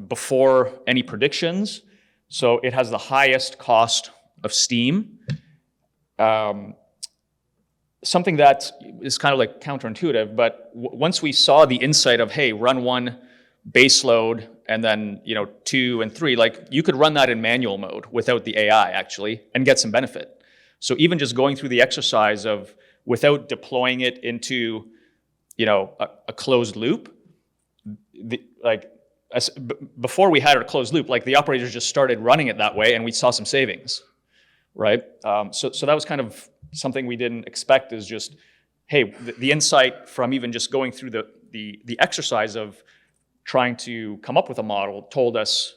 before any predictions. So it has the highest cost of steam. Something that is kind of like counterintuitive, but once we saw the insight of, hey, run one base load and then, 2 and 3, like you could run that in manual mode without the AI actually and get some benefit. So even just going through the exercise of, without deploying it into, a closed loop, before we had a closed loop, like the operators just started running it that way and we saw some savings, right? So that was kind of something we didn't expect, is just, hey, the insight from even just going through the exercise of trying to come up with a model told us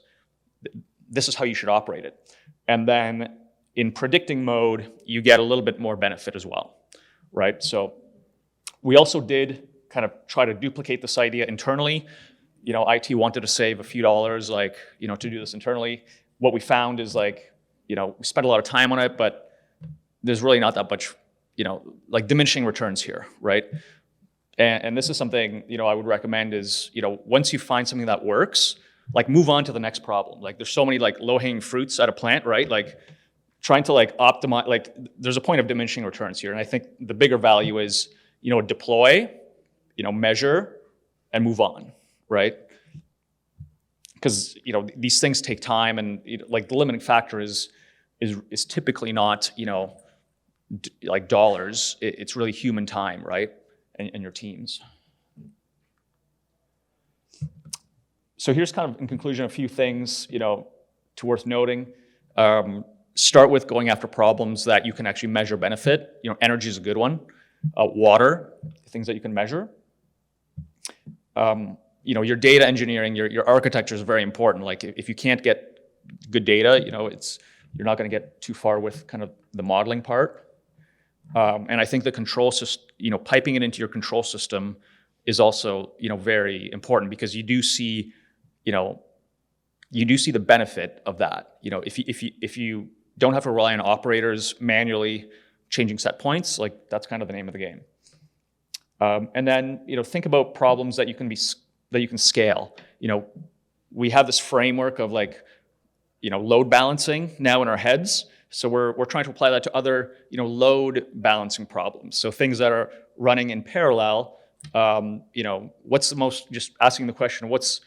this is how you should operate it. And then in predicting mode, you get a little bit more benefit as well, right? So we also did kind of try to duplicate this idea internally. IT wanted to save a few dollars, to do this internally. What we found is we spent a lot of time on it, but there's really not that much, diminishing returns here, right? And this is something, I would recommend is, once you find something that works, move on to the next problem. There's so many low-hanging fruits at a plant, right? Trying to optimize, there's a point of diminishing returns here. And I think the bigger value is, deploy, measure, and move on, right? Because, these things take time, and the limiting factor is typically not, dollars. It's really human time, right? And your teams. So here's kind of, in conclusion, a few things, worth noting. Start with going after problems that you can actually measure benefit. Energy is a good one. Water, things that you can measure. Your data engineering, your architecture is very important. If you can't get good data, you're not going to get too far with kind of the modeling part. And I think the control system, piping it into your control system is also, very important, because you do see the benefit of that. If you don't have to rely on operators manually changing set points, that's kind of the name of the game. And then, think about problems that you can scale. We have this framework of load balancing now in our heads. So we're trying to apply that to other, load balancing problems. So things that are running in parallel, what's the most, just asking the question, what's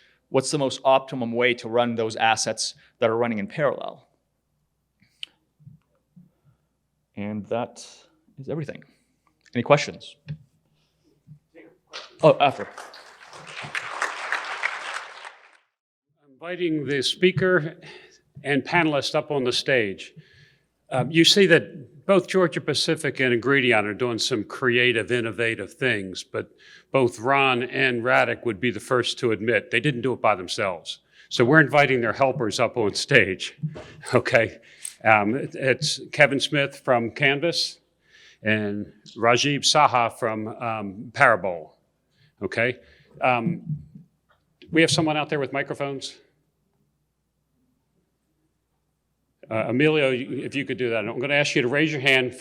the most optimum way to run those assets that are running in parallel? And that is everything. Any questions? Oh, after. Inviting the speaker and panelists up on the stage. You see that both Georgia Pacific and Ingredion are doing some creative, innovative things, but both Ron and Radek would be the first to admit they didn't do it by themselves. So we're inviting their helpers up on stage, okay? It's Kevin Smith from Canvas and Rajiv Saha from Parabol, okay? We have someone out there with microphones? Emilio, if you could do that. I'm going to ask you to raise your hand.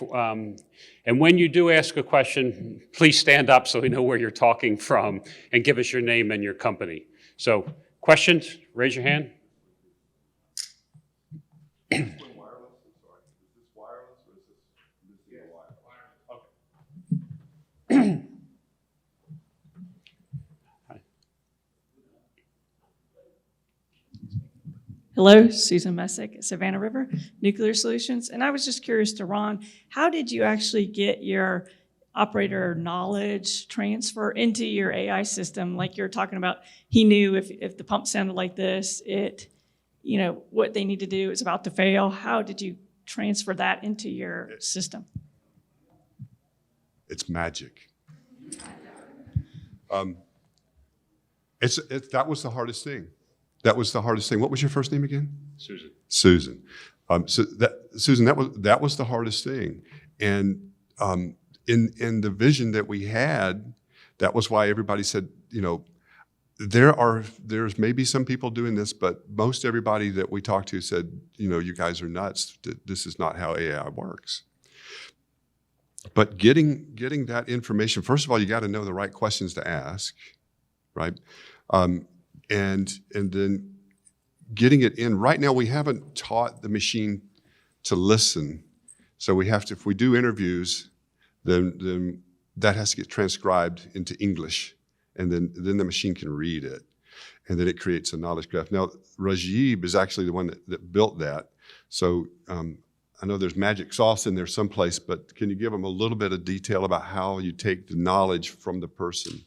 And when you do ask a question, please stand up so we know where you're talking from and give us your name and your company. So, questions? Raise your hand. Hello, Susan Messick at Savannah River Nuclear Solutions. And I was just curious to Ron, how did you actually get your operator knowledge transfer into your AI system? Like you're talking about, he knew if the pump sounded like this, what they need to do is about to fail. How did you transfer that into your system? It's magic. That was the hardest thing. That was the hardest thing. What was your first name again? Susan. Susan. Susan, that was the hardest thing. And in the vision that we had, that was why everybody said, there's maybe some people doing this, but most everybody that we talked to said, you guys are nuts. This is not how AI works. But getting that information, first of all, you got to know the right questions to ask, right? And then getting it in. Right now, we haven't taught the machine to listen. So we have to, if we do interviews, then that has to get transcribed into English. And then the machine can read it. And then it creates a knowledge graph. Now, Rajiv is actually the one that built that. So I know there's magic sauce in there someplace, but can you give them a little bit of detail about how you take the knowledge from the person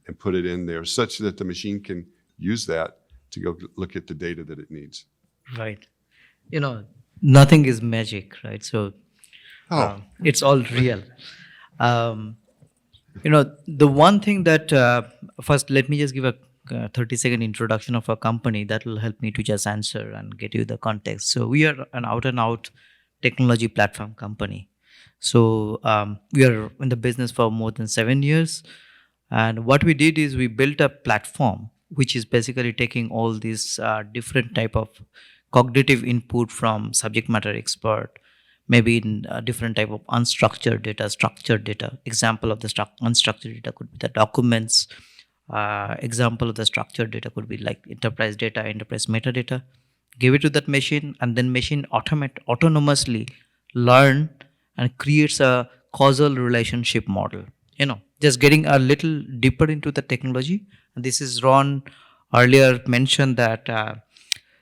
and put it in there such that the machine can use that to go look at the data that it needs? Right. Nothing is magic, right? So it's all real. The one thing that, first, let me just give a 30-second introduction of our company that will help me to just answer and get you the context. So we are an out-and-out technology platform company. So we are in the business for more than 7 years. And what we did is we built a platform which is basically taking all these different type of cognitive input from subject matter expert, maybe in different type of unstructured data, structured data. Example of the unstructured data could be the documents. Example of the structured data could be like enterprise data, enterprise metadata. Give it to that machine, and then machine autonomously learn and creates a causal relationship model. Just getting a little deeper into the technology. And this is Ron earlier mentioned that.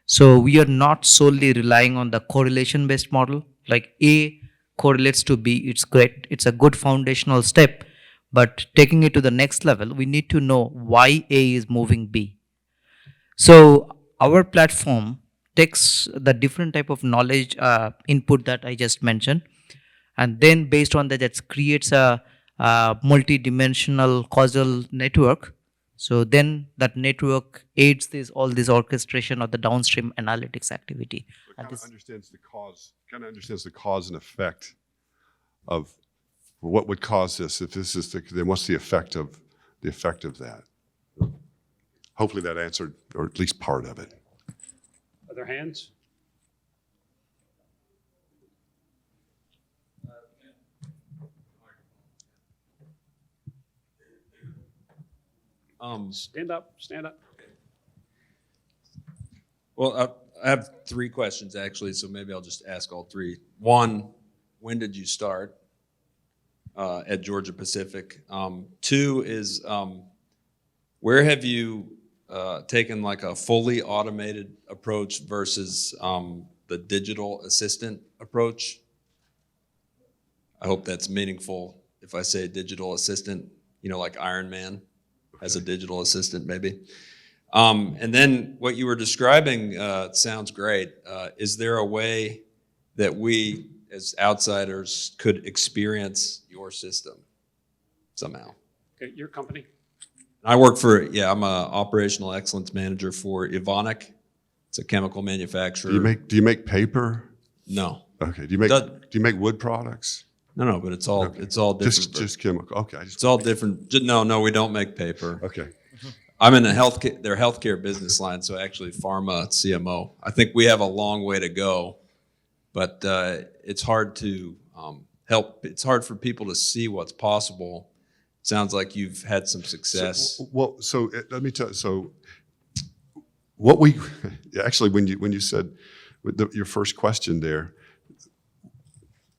So we are not solely relying on the correlation-based model. Like A correlates to B, it's great. It's a good foundational step. But taking it to the next level, we need to know why A is moving B. So our platform takes the different type of knowledge input that I just mentioned, and then based on that, it creates a multi-dimensional causal network. So then that network aids all this orchestration of the downstream analytics activity. It kind of understands the cause and effect of what would cause this. If this is then what's the effect of that? Hopefully that answered, or at least part of it. Other hands? Stand up. Well, I have 3 questions actually, so maybe I'll just ask all 3. 1, when did you start at Georgia Pacific? 2 is, where have you taken like a fully automated approach versus the digital assistant approach? I hope that's meaningful if I say digital assistant, like Iron Man as a digital assistant maybe. And then what you were describing sounds great. Is there a way that we as outsiders could experience your system somehow. Okay, your company? I work for, I'm a operational excellence manager for Evonik. It's a chemical manufacturer. Do you make paper? No. Okay. Do you make wood products? No, but it's all different. Just chemical. Okay. It's all different. No, we don't make paper. Okay. I'm in their healthcare business line, so actually pharma CMO. I think we have a long way to go, but it's hard to help. It's hard for people to see what's possible. Sounds like you've had some success. Let me tell you. So, what we actually, when you said your first question there,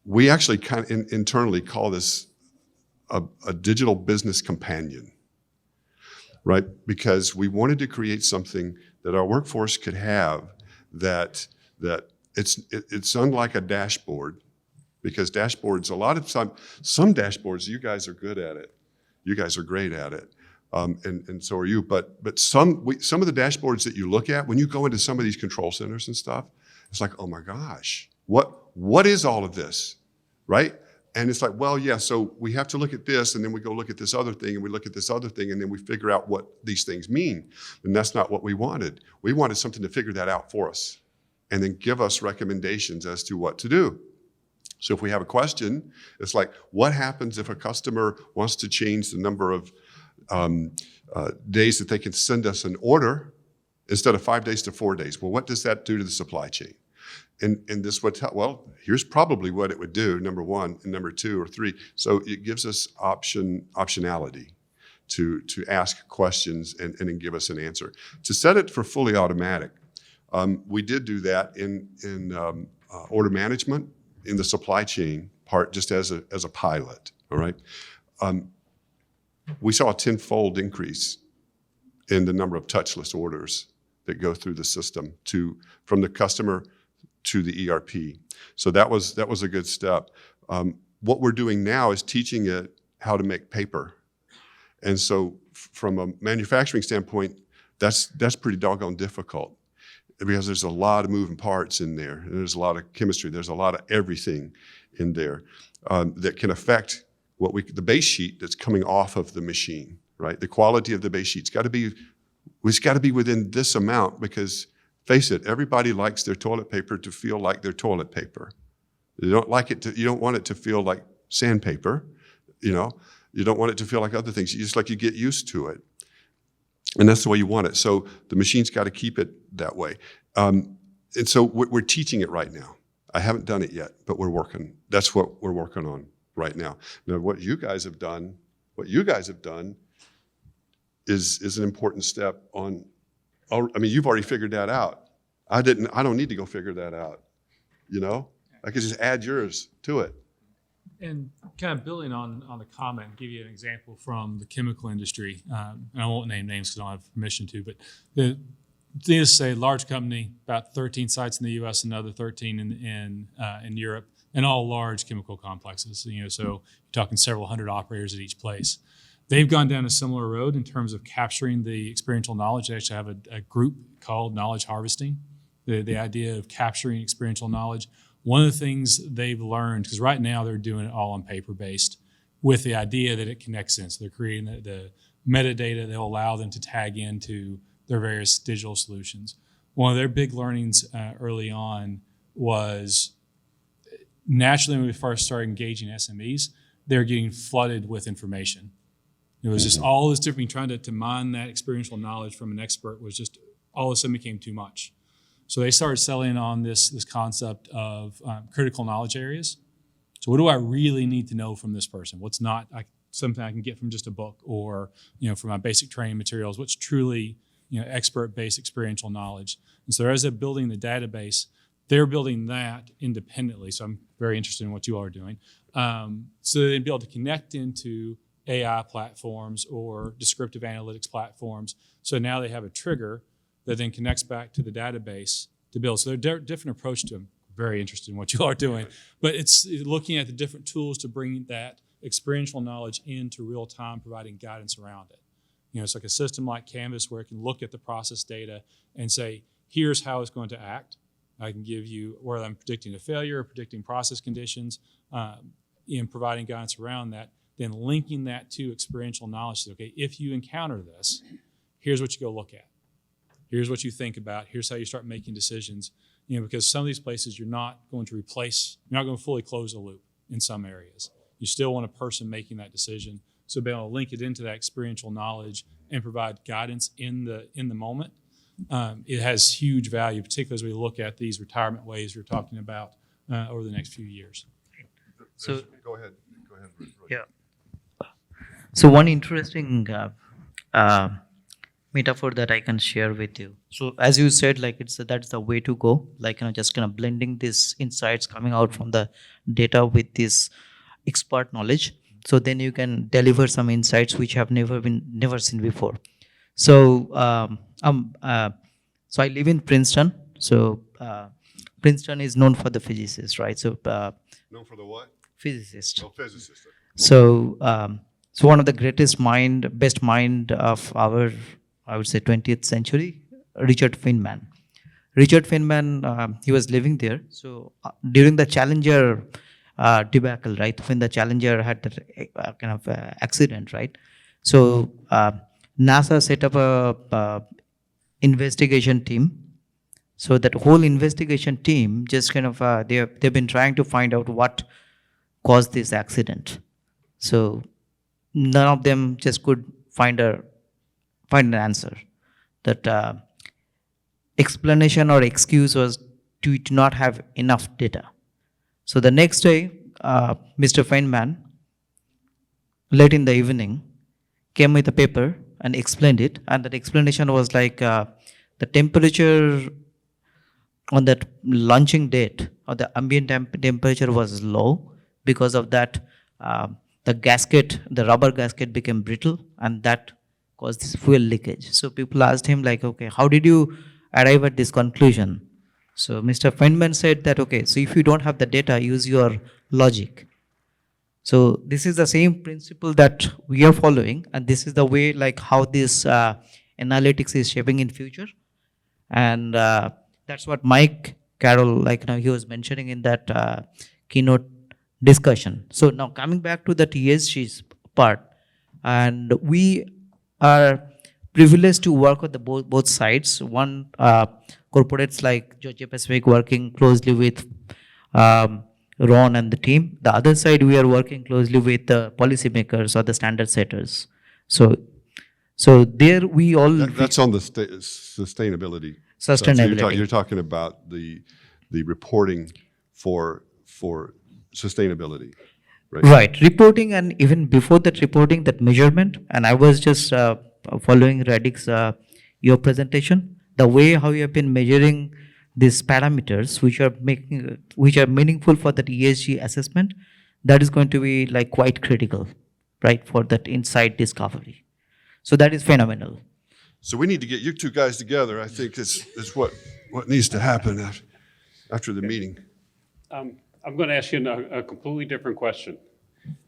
we actually kind of internally call this a digital business companion, right? Because we wanted to create something that our workforce could have that it's unlike a dashboard, because dashboards, a lot of time, some dashboards, you guys are good at it. You guys are great at it. And so are you. But some of the dashboards that you look at, when you go into some of these control centers and stuff, it's like, oh my gosh, what is all of this, right? And it's like, well, yeah, so we have to look at this, and then we go look at this other thing, and we look at this other thing, and then we figure out what these things mean. And that's not what we wanted. We wanted something to figure that out for us and then give us recommendations as to what to do. So if we have a question, it's like, what happens if a customer wants to change the number of days that they can send us an order instead of 5 days to 4 days? Well, what does that do to the supply chain? And this would tell, well, here's probably what it would do, number one, and number two or three. So it gives us optionality to ask questions and then give us an answer. To set it for fully automatic, we did do that in order management, in the supply chain part, just as a pilot, all right? We saw a 10-fold increase in the number of touchless orders that go through the system from the customer to the ERP. So that was a good step. What we're doing now is teaching it how to make paper. And so from a manufacturing standpoint, that's pretty doggone difficult, because there's a lot of moving parts in there, and there's a lot of chemistry, there's a lot of everything in there that can affect the base sheet that's coming off of the machine, right? The quality of the base sheet's got to be within this amount, because face it, everybody likes their toilet paper to feel like their toilet paper. You don't want it to feel like sandpaper, you know? You don't want it to feel like other things. You get used to it. And that's the way you want it. So the machine's got to keep it that way. And so we're teaching it right now. I haven't done it yet, but that's what we're working on right now. Now, what you guys have done is an important step on. I mean, you've already figured that out. I don't need to go figure that out. You know, I could just add yours to it. And kind of building on the comment, give you an example from the chemical industry. And I won't name names because I don't have permission to, but needless to say, large company, about 13 sites in the U.S., another 13 in Europe, and all large chemical complexes. You know, so you're talking several hundred operators at each place. They've gone down a similar road in terms of capturing the experiential knowledge. They actually have a group called knowledge harvesting, the idea of capturing experiential knowledge. One of the things they've learned, because right now they're doing it all on paper-based, with the idea that it connects in. So they're creating the metadata that will allow them to tag into their various digital solutions. One of their big learnings early on was, naturally when we first started engaging SMEs, they're getting flooded with information. It was just all this different, trying to mine that experiential knowledge from an expert was just all of a sudden became too much. So they started selling on this concept of critical knowledge areas. So what do I really need to know from this person? What's not something I can get from just a book or, you know, from my basic training materials? What's truly, you know, expert-based experiential knowledge? And so as they're building the database, they're building that independently. So I'm very interested in what you all are doing. So they'd be able to connect into AI platforms or descriptive analytics platforms. So now they have a trigger that then connects back to the database to build. So they're different approach to them. Very interested in what you all are doing. But it's looking at the different tools to bring that experiential knowledge into real time, providing guidance around it. You know, it's like a system like Canvas where it can look at the process data and say, here's how it's going to act. I can give you whether I'm predicting a failure or predicting process conditions, in providing guidance around that, then linking that to experiential knowledge. Okay, if you encounter this, here's what you go look at. Here's what you think about. Here's how you start making decisions. Because some of these places you're not going to fully close the loop in some areas. You still want a person making that decision. So being able to link it into that experiential knowledge and provide guidance in the moment, it has huge value, particularly as we look at these retirement waves we're talking about over the next few years. So Go ahead. Roy. yeah. So one interesting metaphor that I can share with you. So as you said, like that's the way to go. Like just kind of blending these insights coming out from the data with this expert knowledge. So then you can deliver some insights which have never seen before. So so I live in Princeton. So Princeton is known for the physicists, right? So Known for the what? physicist. Oh, physicist. So so one of the best mind of our, I would say, 20th century, Richard Feynman. Richard Feynman, he was living there. So during the Challenger debacle, right, when the Challenger had that kind of accident, right? So NASA set up a investigation team. So that whole investigation team just kind of they've been trying to find out what caused this accident. So none of them just could find an answer. That explanation or excuse was to not have enough data. So the next day, Mr. Feynman, late in the evening, came with a paper and explained it. And that explanation was like the temperature on that launching date, or the ambient temperature was low. Because of that, the rubber gasket became brittle, and that caused this fuel leakage. So people asked him like, okay, how did you arrive at this conclusion? So Mr. Feynman said that, okay, so if you don't have the data, use your logic. So this is the same principle that we are following, and this is the way like how this analytics is shaping in future. And that's what Mike Carroll, like he was mentioning in that keynote discussion. So now coming back to the ESG part, and we are privileged to work with the both sides. One, corporates like Georgia Pacific working closely with Ron and the team. The other side, we are working closely with the policymakers or the standard setters. So there we all That's on the sustainability. side. So Sustainability. you're talking about the reporting for sustainability, right? Right, reporting, and even before that reporting, that measurement. And I was just following Radik's your presentation, the way how you have been measuring these parameters, which are meaningful for that ESG assessment. That is going to be like quite critical, right, for that insight discovery. So that is phenomenal. So we need to get you two guys together. I think it's what needs to happen after the meeting. I'm going to ask you a completely different question.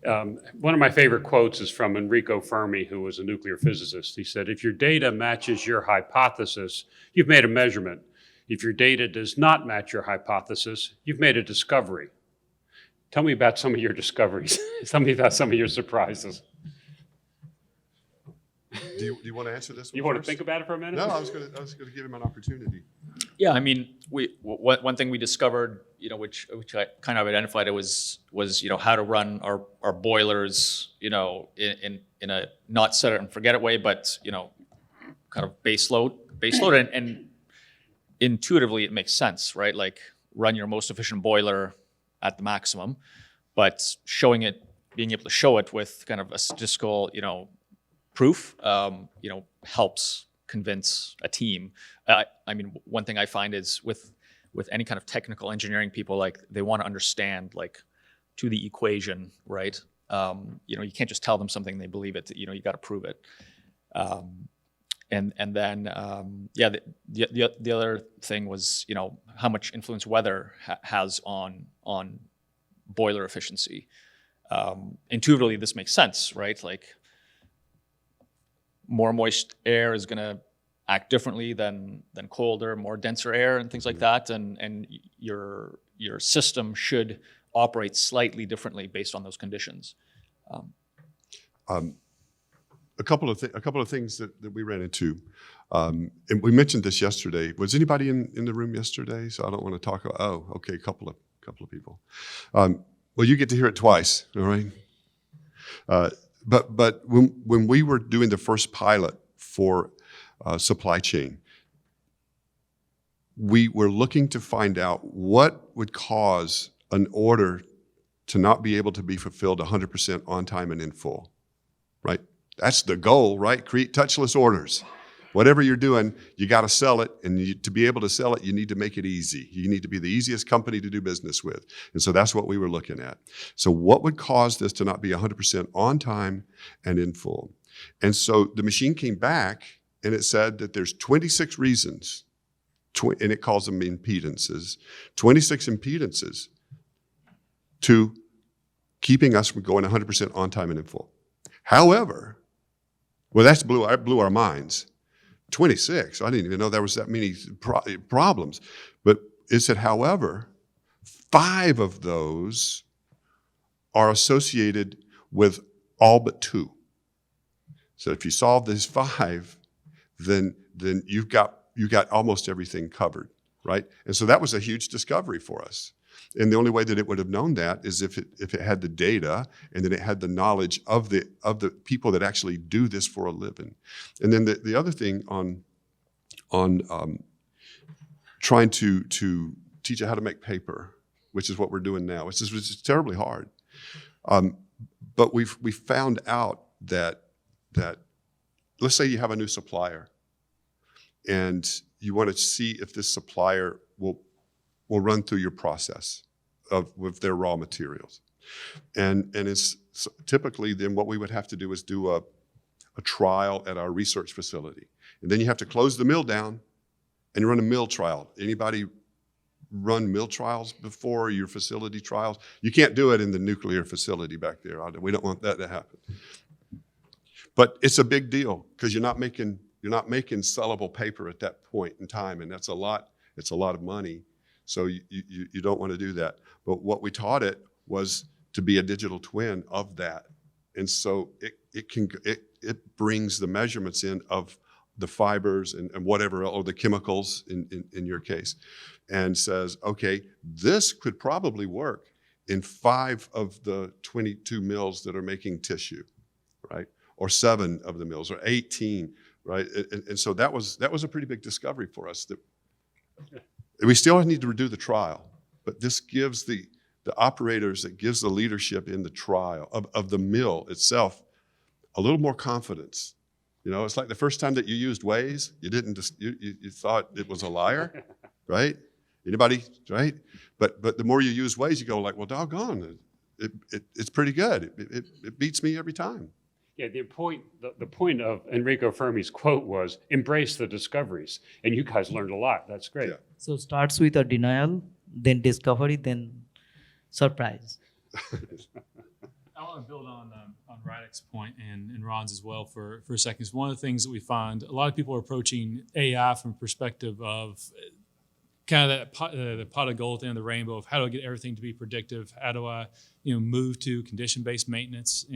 One of my favorite quotes is from Enrico Fermi, who was a nuclear physicist. He said, if your data matches your hypothesis, you've made a measurement. If your data does not match your hypothesis, you've made a discovery. Tell me about some of your discoveries. Tell me about some of your surprises. Do you want to answer this one You want to first? think about it for a minute? No, I was going to give him an opportunity. Yeah, I mean, one thing we discovered, which I kind of identified, it was how to run our boilers, in a not set it and forget it way, but kind of base load, and intuitively it makes sense, right? Like run your most efficient boiler at the maximum, but being able to show it with kind of a statistical, proof, helps convince a team. I mean, one thing I find is with any kind of technical engineering people, like they want to understand like to the equation, right? You can't just tell them something, they believe it, you got to prove it. And then, the other thing was, how much influence weather has on boiler efficiency. Intuitively, this makes sense, right? Like more moist air is going to act differently than colder, more denser air and things like that, and your system should operate slightly differently based on those conditions. A couple of things that we ran into, and we mentioned this yesterday. Was anybody in the room yesterday? So I don't want to talk. Oh, okay, a couple of people. Well, you get to hear it twice, all right? But when we were doing the first pilot for supply chain, we were looking to find out what would cause an order to not be able to be fulfilled 100% on time and in full, right? That's the goal, right? Create touchless orders. Whatever you're doing, you got to sell it, and to be able to sell it, you need to make it easy. You need to be the easiest company to do business with. And so that's what we were looking at. So what would cause this to not be 100% on time and in full? And so the machine came back, and it said that there's 26 reasons, and it calls them impedances, 26 impedances to keeping us from going 100% on time and in full. However, well, that blew our minds. 26, I didn't even know there was that many problems. But it said, however, 5 of those are associated with all but 2. So if you solve these 5, then you've got almost everything covered, right? And so that was a huge discovery for us. And the only way that it would have known that is if it had the data, and then it had the knowledge of the people that actually do this for a living. And then the other thing on trying to teach you how to make paper, which is what we're doing now, which is terribly hard. But we found out that let's say you have a new supplier, and you want to see if this supplier will run through your process with their raw materials. And it's typically then what we would have to do is do a trial at our research facility. And then you have to close the mill down and run a mill trial. Anybody run mill trials before, your facility trials? You can't do it in the nuclear facility back there. We don't want that to happen. But it's a big deal because you're not making sellable paper at that point in time, and it's a lot of money. So you don't want to do that. But what we taught it was to be a digital twin of that. And so it brings the measurements in of the fibers and whatever, or the chemicals in your case, and says, okay, this could probably work in 5 of the 22 mills that are making tissue, right? Or 7 of the mills, or 18, right? And so that was a pretty big discovery for us. That we still need to do the trial, but this gives the operators, it gives the leadership in the trial of the mill itself a little more confidence. You know, it's like the first time that you used Waze, you thought it was a liar, right? Anybody, right? But the more you use Waze, you go like, well, doggone, it's pretty good. It beats me every time. Yeah, the point of Enrico Fermi's quote was, embrace the discoveries. And you guys learned a lot. That's great. Yeah. So starts with a denial, then discovery, then surprise. I want to build on Radek's point and Ron's as well for a second. One of the things that we find, a lot of people are approaching AI from a perspective of kind of the pot of gold at the end of the rainbow of how do I get everything to be predictive? How do I move to condition-based maintenance?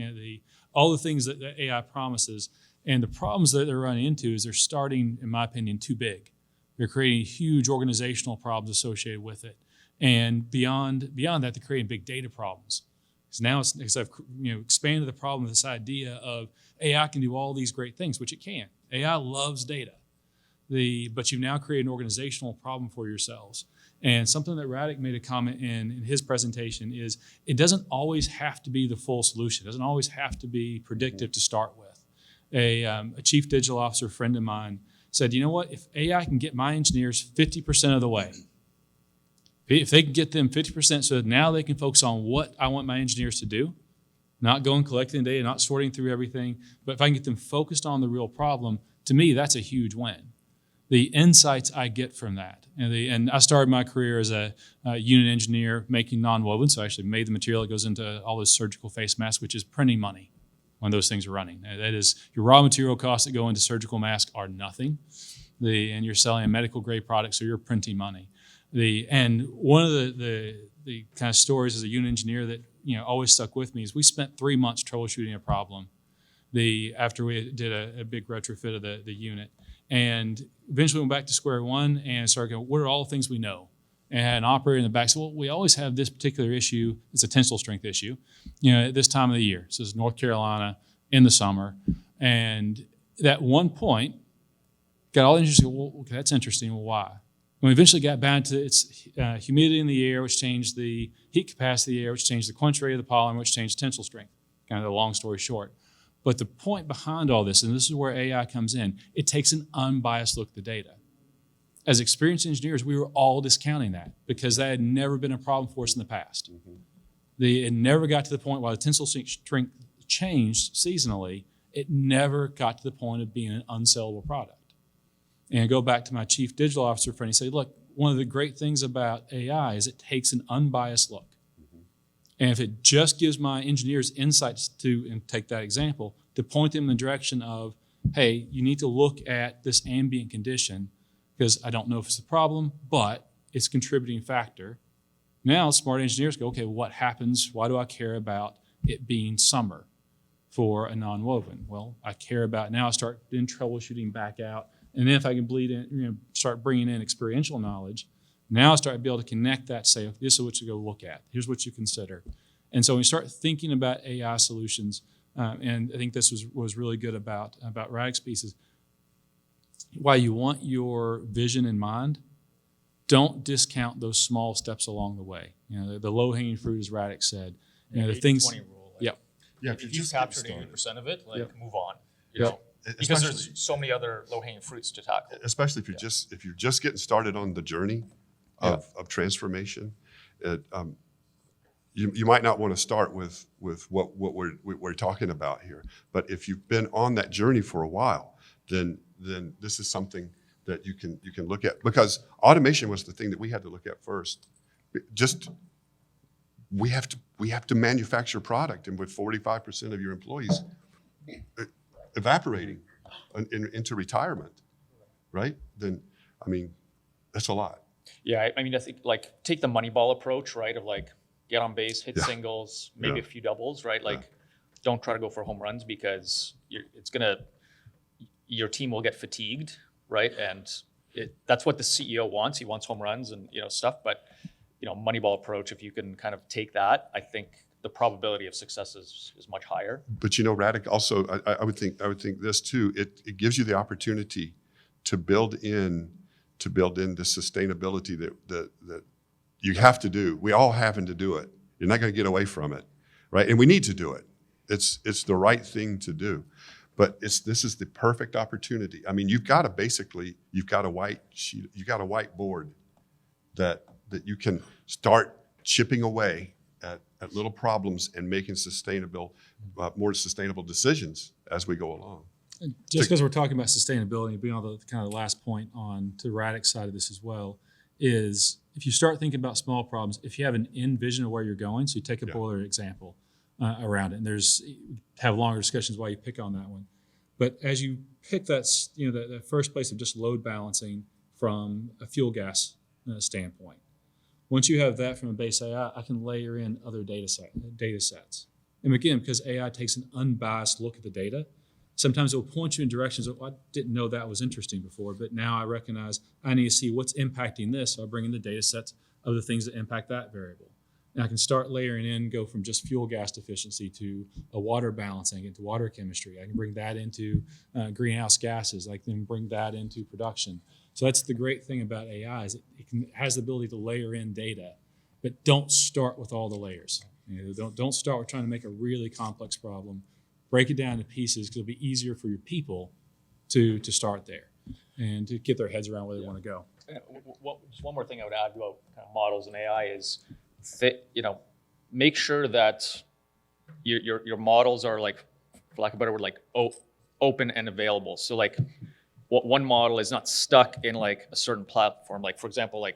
All the things that the AI promises. And the problems that they're running into is they're starting, in my opinion, too big. They're creating huge organizational problems associated with it. And beyond that, they're creating big data problems. Because now because I've expanded the problem with this idea of AI can do all these great things, which it can. AI loves data. But you've now created an organizational problem for yourselves. And something that Radek made a comment in his presentation is it doesn't always have to be the full solution. It doesn't always have to be predictive to start with. A chief digital officer friend of mine said, you know what, if AI can get my engineers 50% of the way, if they can get them 50% so that now they can focus on what I want my engineers to do, not going collecting data, not sorting through everything, but if I can get them focused on the real problem, to me, that's a huge win. The insights I get from that. And I started my career as a unit engineer making non-woven, so I actually made the material that goes into all those surgical face masks, which is printing money. when those things are running. That is, your raw material costs that go into surgical masks are nothing. And you're selling a medical grade product, so you're printing money. And one of the kind of stories as a unit engineer that always stuck with me is we spent 3 months troubleshooting a problem after we did a big retrofit of the unit. And eventually went back to square one and started going, what are all the things we know? And had an operator in the back said, well, we always have this particular issue. It's a tensile strength issue, at this time of the year. So this is North Carolina in the summer. And at one point, got all interested. Well, okay, that's interesting. Well, why? And we eventually got back to its humidity in the air, which changed the heat capacity of the air, which changed the quench rate of the polymer, which changed tensile strength. Kind of the long story short. But the point behind all this, and this is where AI comes in, it takes an unbiased look at the data. As experienced engineers, we were all discounting that because that had never been a problem for us in the past. It never got to the point while the tensile strength changed seasonally, it never got to the point of being an unsellable product. And I go back to my chief digital officer friend, he said, look, one of the great things about AI is it takes an unbiased look. And if it just gives my engineers insights and take that example, to point them in the direction of, hey, you need to look at this ambient condition because I don't know if it's a problem, but it's a contributing factor. Now smart engineers go, okay, what happens? Why do I care about it being summer for a non-woven? Well, I care about, now I start then troubleshooting back out. And then if I can bleed in, start bringing in experiential knowledge, now I start to be able to connect that, say, this is what you go look at. Here's what you consider. And so when we start thinking about AI solutions, and I think this was really good about Radix pieces, while you want your vision in mind, don't discount those small steps along the way. The low-hanging fruit, as Radix said. The things. 80-20 rule. Yep. Yeah, If you've captured 80% of it, move on. Yep. Because there's so many other low-hanging fruits to tackle. Especially if you're just getting started on the journey of transformation. You might not want to start with what we're talking about here, but if you've been on that journey for a while, then this is something that you can look at, because automation was the thing that we had to look at first. We have to manufacture product, and with 45% of your employees evaporating into retirement, right? Then, I mean, that's a lot. Yeah, I mean, I think take the Moneyball approach, right? Of get on base, hit singles, maybe a few doubles, right? Don't try to go for home runs because your team will get fatigued, right? And that's what the CEO wants. He wants home runs and stuff. But Moneyball approach, if you can kind of take that, I think the probability of success is much higher. But Radic also, I would think this too. It gives you the opportunity to build in the sustainability that you have to do. We all having to do it. You're not going to get away from it, right? And we need to do it. It's the right thing to do. But this is the perfect opportunity. I mean, you've got a white sheet, you've got a whiteboard that you can start chipping away at little problems and making more sustainable decisions as we go along. And just because we're talking about sustainability, being on the kind of the last point on to Radix side of this as well, is if you start thinking about small problems, if you have an end vision of where you're going, so you take a boiler example around it, and have longer discussions why you pick on that one. But as you pick that, the first place of just load balancing from a fuel gas standpoint, once you have that from a base AI, I can layer in other data sets. And again, because AI takes an unbiased look at the data, sometimes it will point you in directions of, I didn't know that was interesting before, but now I recognize I need to see what's impacting this. So I bring in the data sets of the things that impact that variable. And I can start layering in, go from just fuel gas deficiency to a water balancing, into water chemistry. I can bring that into greenhouse gases. I can bring that into production. So that's the great thing about AI is it has the ability to layer in data, but don't start with all the layers. Don't start with trying to make a really complex problem. Break it down into pieces because it'll be easier for your people to start there and to get their heads around where they want to go. Just one more thing I would add about kind of models and AI is make sure that your models are for lack of a better word, open and available. So one model is not stuck in a certain platform. For example,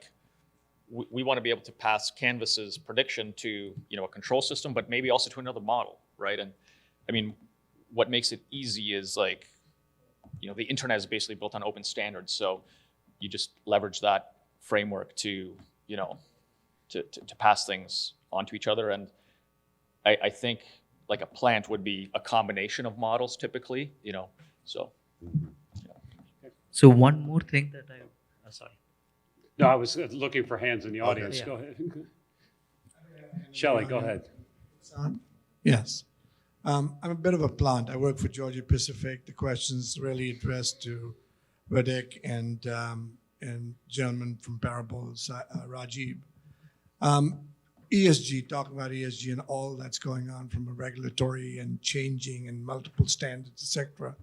we want to be able to pass Canvas's prediction to a control system, but maybe also to another model, right? And I mean, what makes it easy is like, the internet is basically built on open standards. So you just leverage that framework to, to pass things onto each other. And I think like a plant would be a combination of models typically, so. So one more thing that sorry. No, I was looking for hands in the audience. Yeah. Go ahead. Shelley, go ahead. Yes. I'm a bit of a plant. I work for Georgia Pacific. The question's really addressed to Vedic and gentleman from Parables, Rajiv. ESG, talking about ESG and all that's going on from a regulatory and changing and multiple standards, et cetera.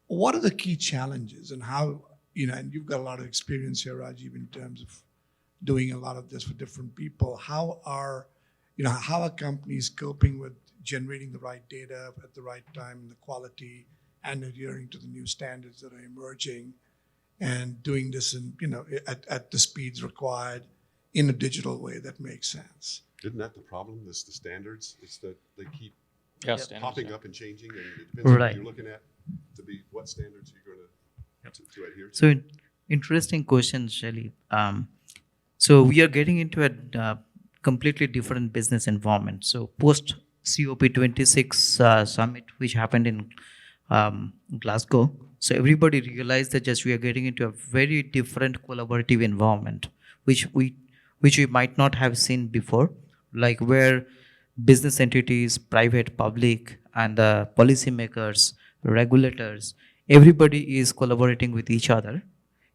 What are the key challenges and how, and you've got a lot of experience here, Rajiv, in terms of doing a lot of this for different people. How are companies coping with generating the right data at the right time, and the quality, and adhering to the new standards that are emerging, and doing this in, at the speeds required in a digital way that makes sense? Isn't that the problem? The standards? It's that they keep Standards, popping yeah. up and changing, and it depends on Right. what you're looking at to be what standards you're going to adhere to. So interesting question, Shelly. So we are getting into a completely different business environment. So post COP26 summit, which happened in Glasgow, so everybody realized that just we are getting into a very different collaborative environment, which we might not have seen before, like where business entities, private, public, and the policymakers, regulators, everybody is collaborating with each other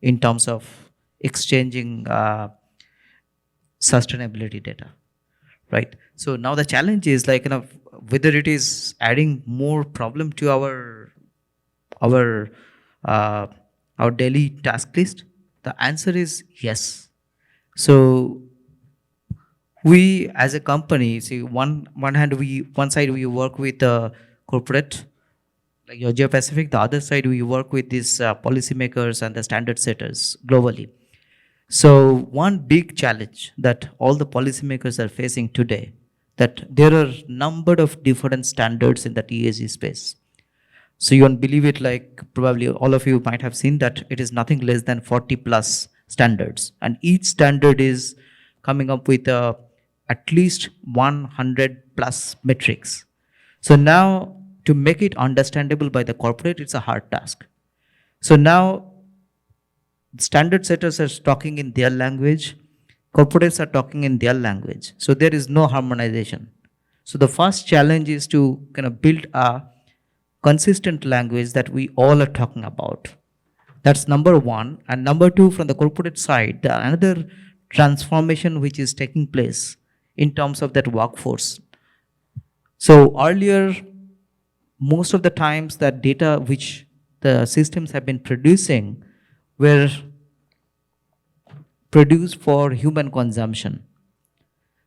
in terms of exchanging sustainability data, right? So now the challenge is like, whether it is adding more problem to our daily task list. The answer is yes. So we as a company, see one side we work with corporate like Georgia Pacific, the other side we work with these policymakers and the standard setters globally. So one big challenge that all the policymakers are facing today, that there are number of different standards in the ESG space. So you won't believe it, like probably all of you might have seen that it is nothing less than 40 plus standards. And each standard is coming up with at least 100 plus metrics. So now to make it understandable by the corporate, it's a hard task. So now standard setters are talking in their language, corporates are talking in their language. So there is no harmonization. So the first challenge is to kind of build a consistent language that we all are talking about. That's number one. And number two, from the corporate side, another transformation which is taking place in terms of that workforce. So earlier, most of the times that data which the systems have been producing were produced for human consumption.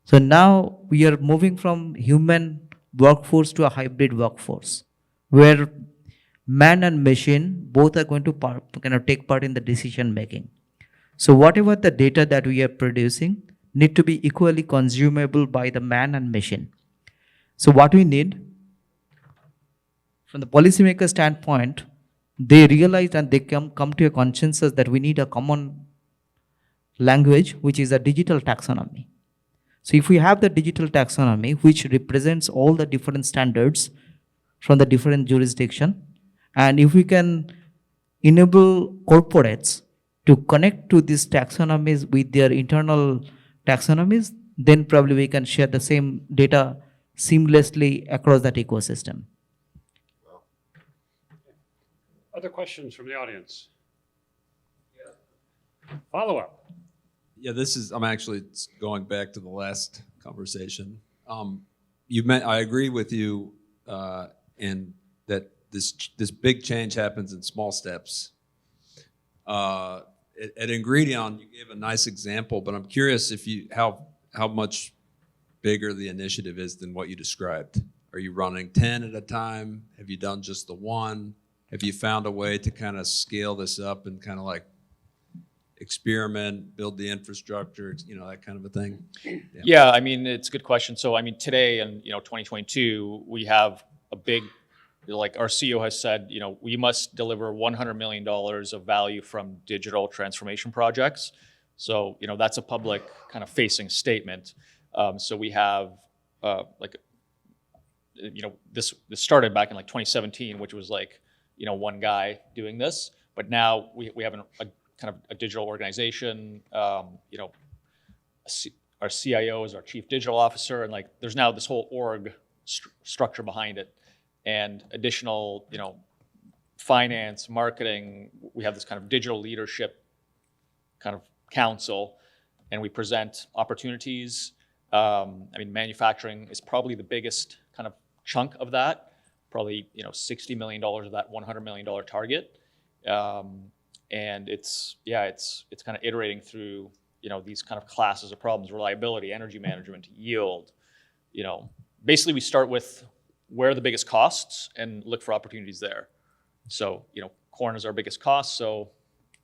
So now we are moving from human workforce to a hybrid workforce, where man and machine both are going to take part in the decision making. So whatever the data that we are producing need to be equally consumable by the man and machine. So what we need, from the policymaker standpoint, they realize and they come to a consensus that we need a common language, which is a digital taxonomy. So if we have the digital taxonomy, which represents all the different standards from the different jurisdiction, and if we can enable corporates to connect to these taxonomies with their internal taxonomies, then probably we can share the same data seamlessly across that ecosystem. Other questions from the audience? Follow up. Yeah, I'm actually going back to the last conversation. I agree with you in that this big change happens in small steps. At Ingredion, you gave a nice example, but I'm curious how much bigger the initiative is than what you described. Are you running 10 at a time? Have you done just the one? Have you found a way to kind of scale this up and kind of like experiment, build the infrastructure, that kind of a thing? Yeah, I mean, it's a good question. So, I mean, today in 2022, we have a big like our CEO has said, we must deliver $100 million of value from digital transformation projects. So, that's a public kind of facing statement. So we have this started back in like 2017, which was like, one guy doing this, but now we have a kind of a digital organization, our CIO is our chief digital officer, and like there's now this whole org structure behind it, and additional, finance, marketing. We have this kind of digital leadership kind of council, and we present opportunities. Manufacturing is probably the biggest kind of chunk of that, probably, $60 million of that $100 million target. And it's kind of iterating through, these kind of classes of problems: reliability, energy management, yield. Basically we start with where are the biggest costs and look for opportunities there. So, corn is our biggest cost, so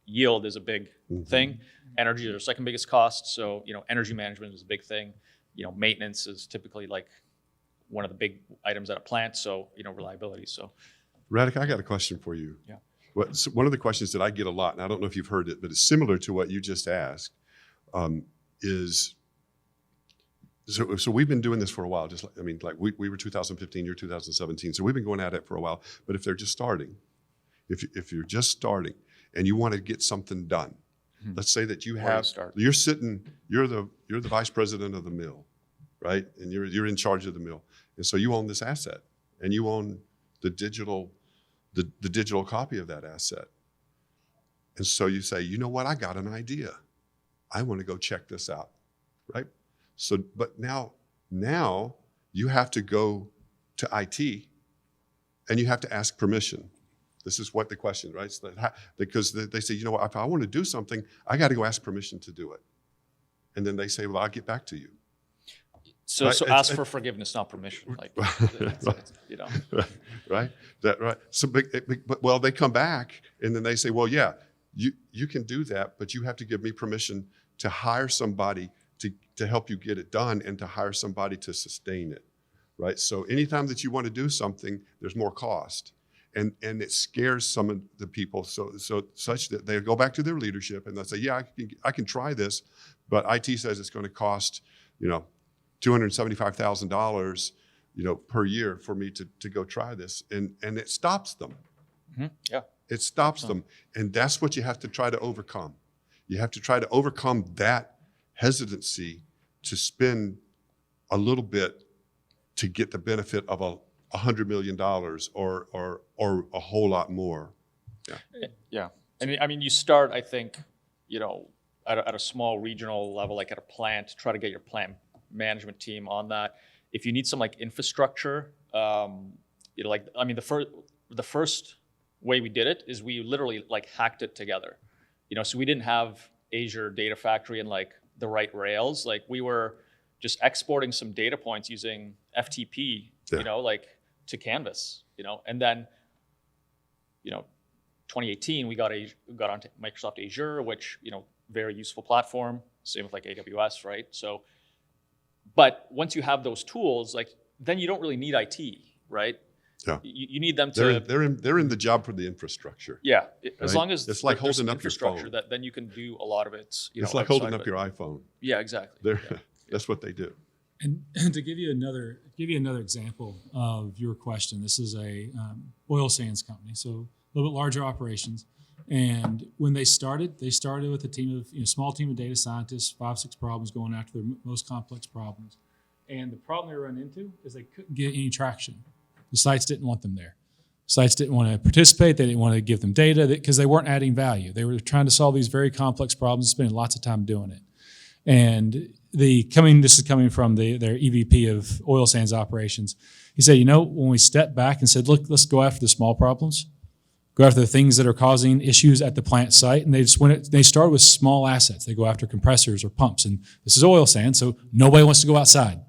yield is a big thing. Energy is our second biggest cost, so, energy management is a big thing. Maintenance is typically like one of the big items at a plant, so, reliability. So, Radhika, I got a question for you. Yeah. So one of the questions that I get a lot, and I don't know if you've heard it, but it's similar to what you just asked, is, so we've been doing this for a while. We were 2015, you're 2017, so we've been going at it for a while. But if they're just starting, if you're just starting and you want to get something done, let's say that you're the vice president of the mill, right? And you're in charge of the mill, and so you own this asset, and you own the digital copy of that asset. And so you say, you know what? I got an idea. I want to go check this out, right? So, but now you have to go to IT and you have to ask permission. This is what the question, right? So because they say, you know what, if I want to do something, I got to go ask permission to do it. And then they say, well, I'll get back to you. So, right? so ask for forgiveness, not permission. Like, Right? Right? So, well, they come back and then they say, well, yeah, you can do that, but you have to give me permission to hire somebody to help you get it done and to hire somebody to sustain it, right? So anytime that you want to do something, there's more cost. And it scares some of the people so such that they go back to their leadership and they'll say, yeah, I can try this, but IT says it's going to cost, $275,000, per year for me to go try this. And it stops them. Mm-hmm. Yeah. It stops them. And that's what you have to try to overcome. You have to try to overcome that hesitancy to spend a little bit to get the benefit of $100 million or a whole lot more. Yeah. And you start, I think, at a small regional level, like at a plant, try to get your plant management team on that. If you need some like infrastructure, the first way we did it is we literally like hacked it together. So we didn't have Azure Data Factory and like the right rails. Like we were just exporting some data points using FTP, to Canvas, and then, 2018 we got onto Microsoft Azure, which, very useful platform. Same with like AWS, right? So, but once you have those tools, like then you don't really need IT, right? Yeah. You need them to. They're in the job for the infrastructure. Yeah, as right? long as it's like there's holding some up your infrastructure phone. that then you can do a lot of it. It's like holding up your iPhone. Yeah, exactly. That's what they do. And to give you another example of your question, this is a oil sands company, so a little bit larger operations. And when they started with a team of small team of data scientists, 5-6 problems going after their most complex problems. And the problem they run into is they couldn't get any traction. The sites didn't want them there. Sites didn't want to participate. They didn't want to give them data because they weren't adding value. They were trying to solve these very complex problems, spending lots of time doing it. And this is coming from their EVP of oil sands operations. He said, when we stepped back and said, look, let's go after the small problems, go after the things that are causing issues at the plant site, and they started with small assets. They go after compressors or pumps, and this is oil sands, so nobody wants to go outside.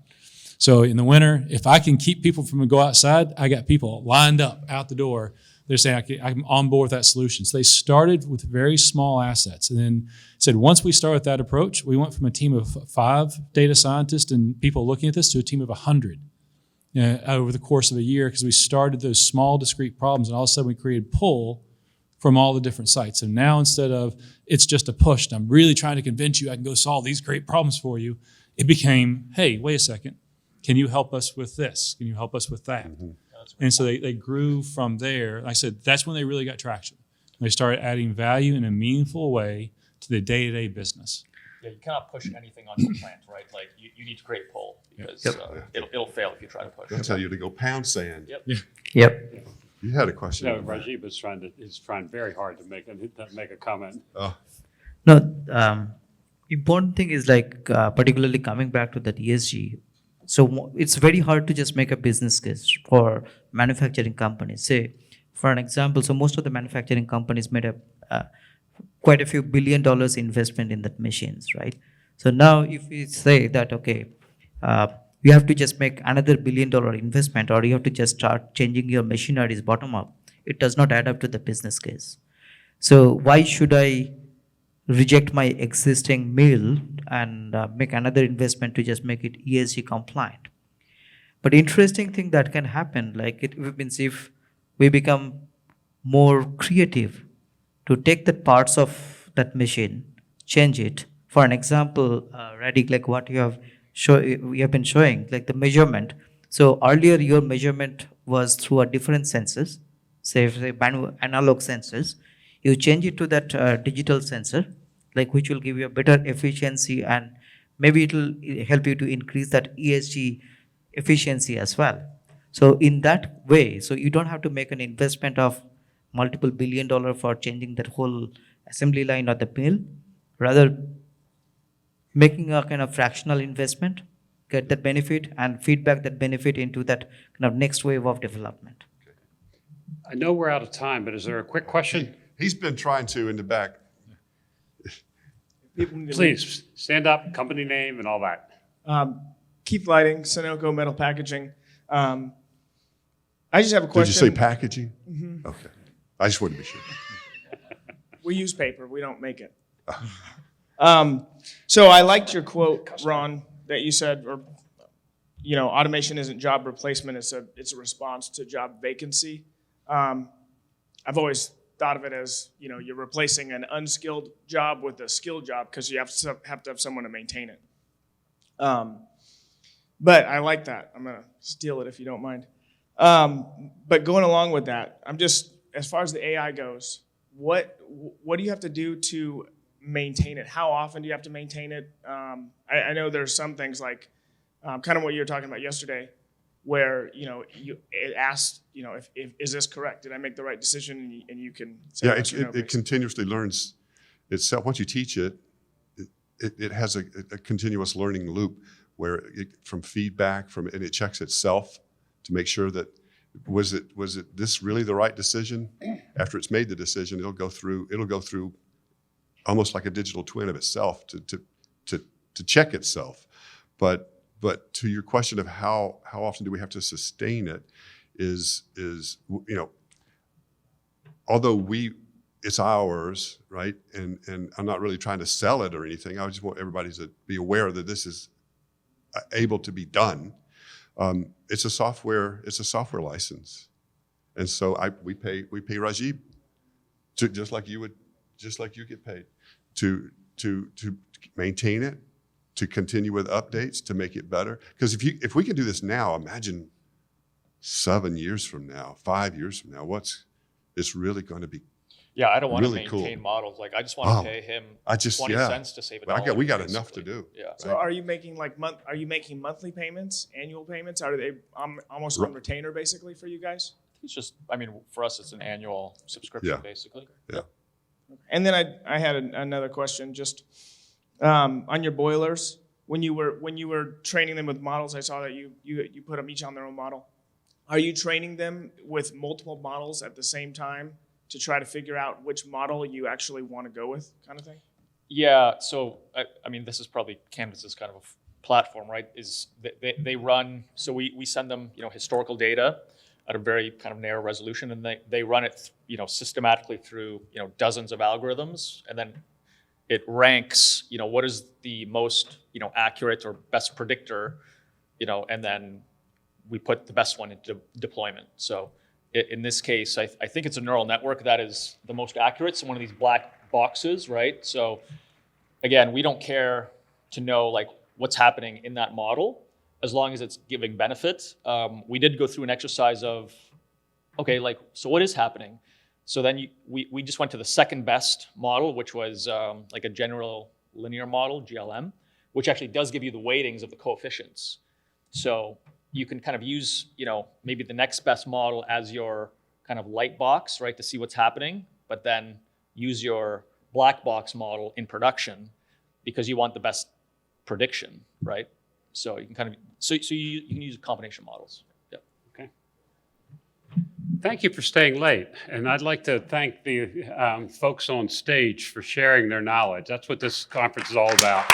So in the winter, if I can keep people from go outside, I got people lined up out the door. They're saying, I'm on board with that solution. So they started with very small assets. And then said, once we started with that approach, we went from a team of 5 data scientists and people looking at this to a team of 100. over the course of a year because we started those small discrete problems, and all of a sudden we created pull from all the different sites. And now instead of it's just a push, and I'm really trying to convince you I can go solve these great problems for you, it became, hey, wait a second, can you help us with this? Can you help us with that? And so they grew from there. Like I said, that's when they really got traction. They started adding value in a meaningful way to the day-to-day business. Yeah, you cannot push anything onto a plant, right? Like you need to create pull because it'll fail if you try to push. They'll tell you to go pound sand. Yep. Yep. You had a question. No, Rajiv is trying very hard to make a comment. Oh, No, important thing is like particularly coming back to that ESG. So it's very hard to just make a business case for manufacturing companies. Say, for an example, so most of the manufacturing companies made quite a few $1 billion investment in that machines, right? So now if we say that, okay, you have to just make another $1 billion investment, or you have to just start changing your machineries bottom up, it does not add up to the business case. So why should I reject my existing mill and make another investment to just make it ESG compliant? But interesting thing that can happen, like it means if we become more creative to take the parts of that machine, change it. For an example, Radik, like what you have been showing, like the measurement. So earlier your measurement was through a different sensors, say analog sensors. You change it to that digital sensor, like which will give you a better efficiency, and maybe it will help you to increase that ESG efficiency as well. So in that way, so you don't have to make an investment of multiple $1 billion for changing that whole assembly line or the mill. Rather, making a kind of fractional investment, get that benefit and feedback that benefit into that kind of next wave of development. I know we're out of time, but is there a quick question? he's been trying to in the back. Please, stand up, company name and all that. Keith Lighting, Sunoco Metal Packaging. I just have a Did question. you say packaging? Mm-hmm. Okay. I just wanted to be sure. We use paper. We don't make it. So I liked your quote, Ron, that you said, or automation isn't job replacement. It's a response to job vacancy. I've always thought of it as you're replacing an unskilled job with a skilled job because you have to have someone to maintain it. But I like that. I'm gonna steal it if you don't mind. But going along with that, I'm just, as far as the AI goes, what do you have to do to maintain it? How often do you have to maintain it? I know there's some things like kind of what you were talking about yesterday, where it asks if is this correct? Did I make the right decision? And you can say Yeah, yes or no, it continuously learns itself. Once you teach it, it has a continuous learning loop where from feedback and it checks itself to make sure that was it this really the right decision? After it's made the decision, it'll go through almost like a digital twin of itself to check itself. But to your question of how often do we have to sustain it is although it's ours, right? And I'm not really trying to sell it or anything. I just want everybody to be aware that this is able to be done. It's a software license, and so we pay Rajiv just like you get paid to maintain it, to continue with updates, to make it better. Because if we can do this now, imagine 7 years from now, 5 years from now, it's really going to be. Yeah, I don't want really to maintain cool. models. Like I just want to pay him 20 cents to save a dollar. We got basically. enough to do. Yeah. So are you making Are you making monthly payments, annual payments? Are they almost on retainer basically for you guys? It's just, for us, it's an annual subscription, Yeah. basically. Yeah. And then I had another question, just on your boilers. When you were training them with models, I saw that you put them each on their own model. Are you training them with multiple models at the same time to try to figure out which model you actually want to go with, kind of thing? Yeah. So this is probably Canvas's kind of a platform, right? Is they run? So we send them historical data at a very kind of narrow resolution, and they run it systematically through dozens of algorithms, and then it ranks what is the most accurate or best predictor, and then we put the best one into deployment. So in this case, I think it's a neural network that is the most accurate. So one of these black boxes, right? So again, we don't care to know like what's happening in that model as long as it's giving benefit. We did go through an exercise of, okay, like, so what is happening? So then we just went to the second best model, which was like a general linear model, GLM, which actually does give you the weightings of the coefficients. So you can kind of use, maybe the next best model as your kind of light box, right, to see what's happening, but then use your black box model in production because you want the best prediction, right? So you can kind of, you can use combination models. Yep. Okay. Thank you for staying late. And I'd like to thank the folks on stage for sharing their knowledge. That's what this conference is all about.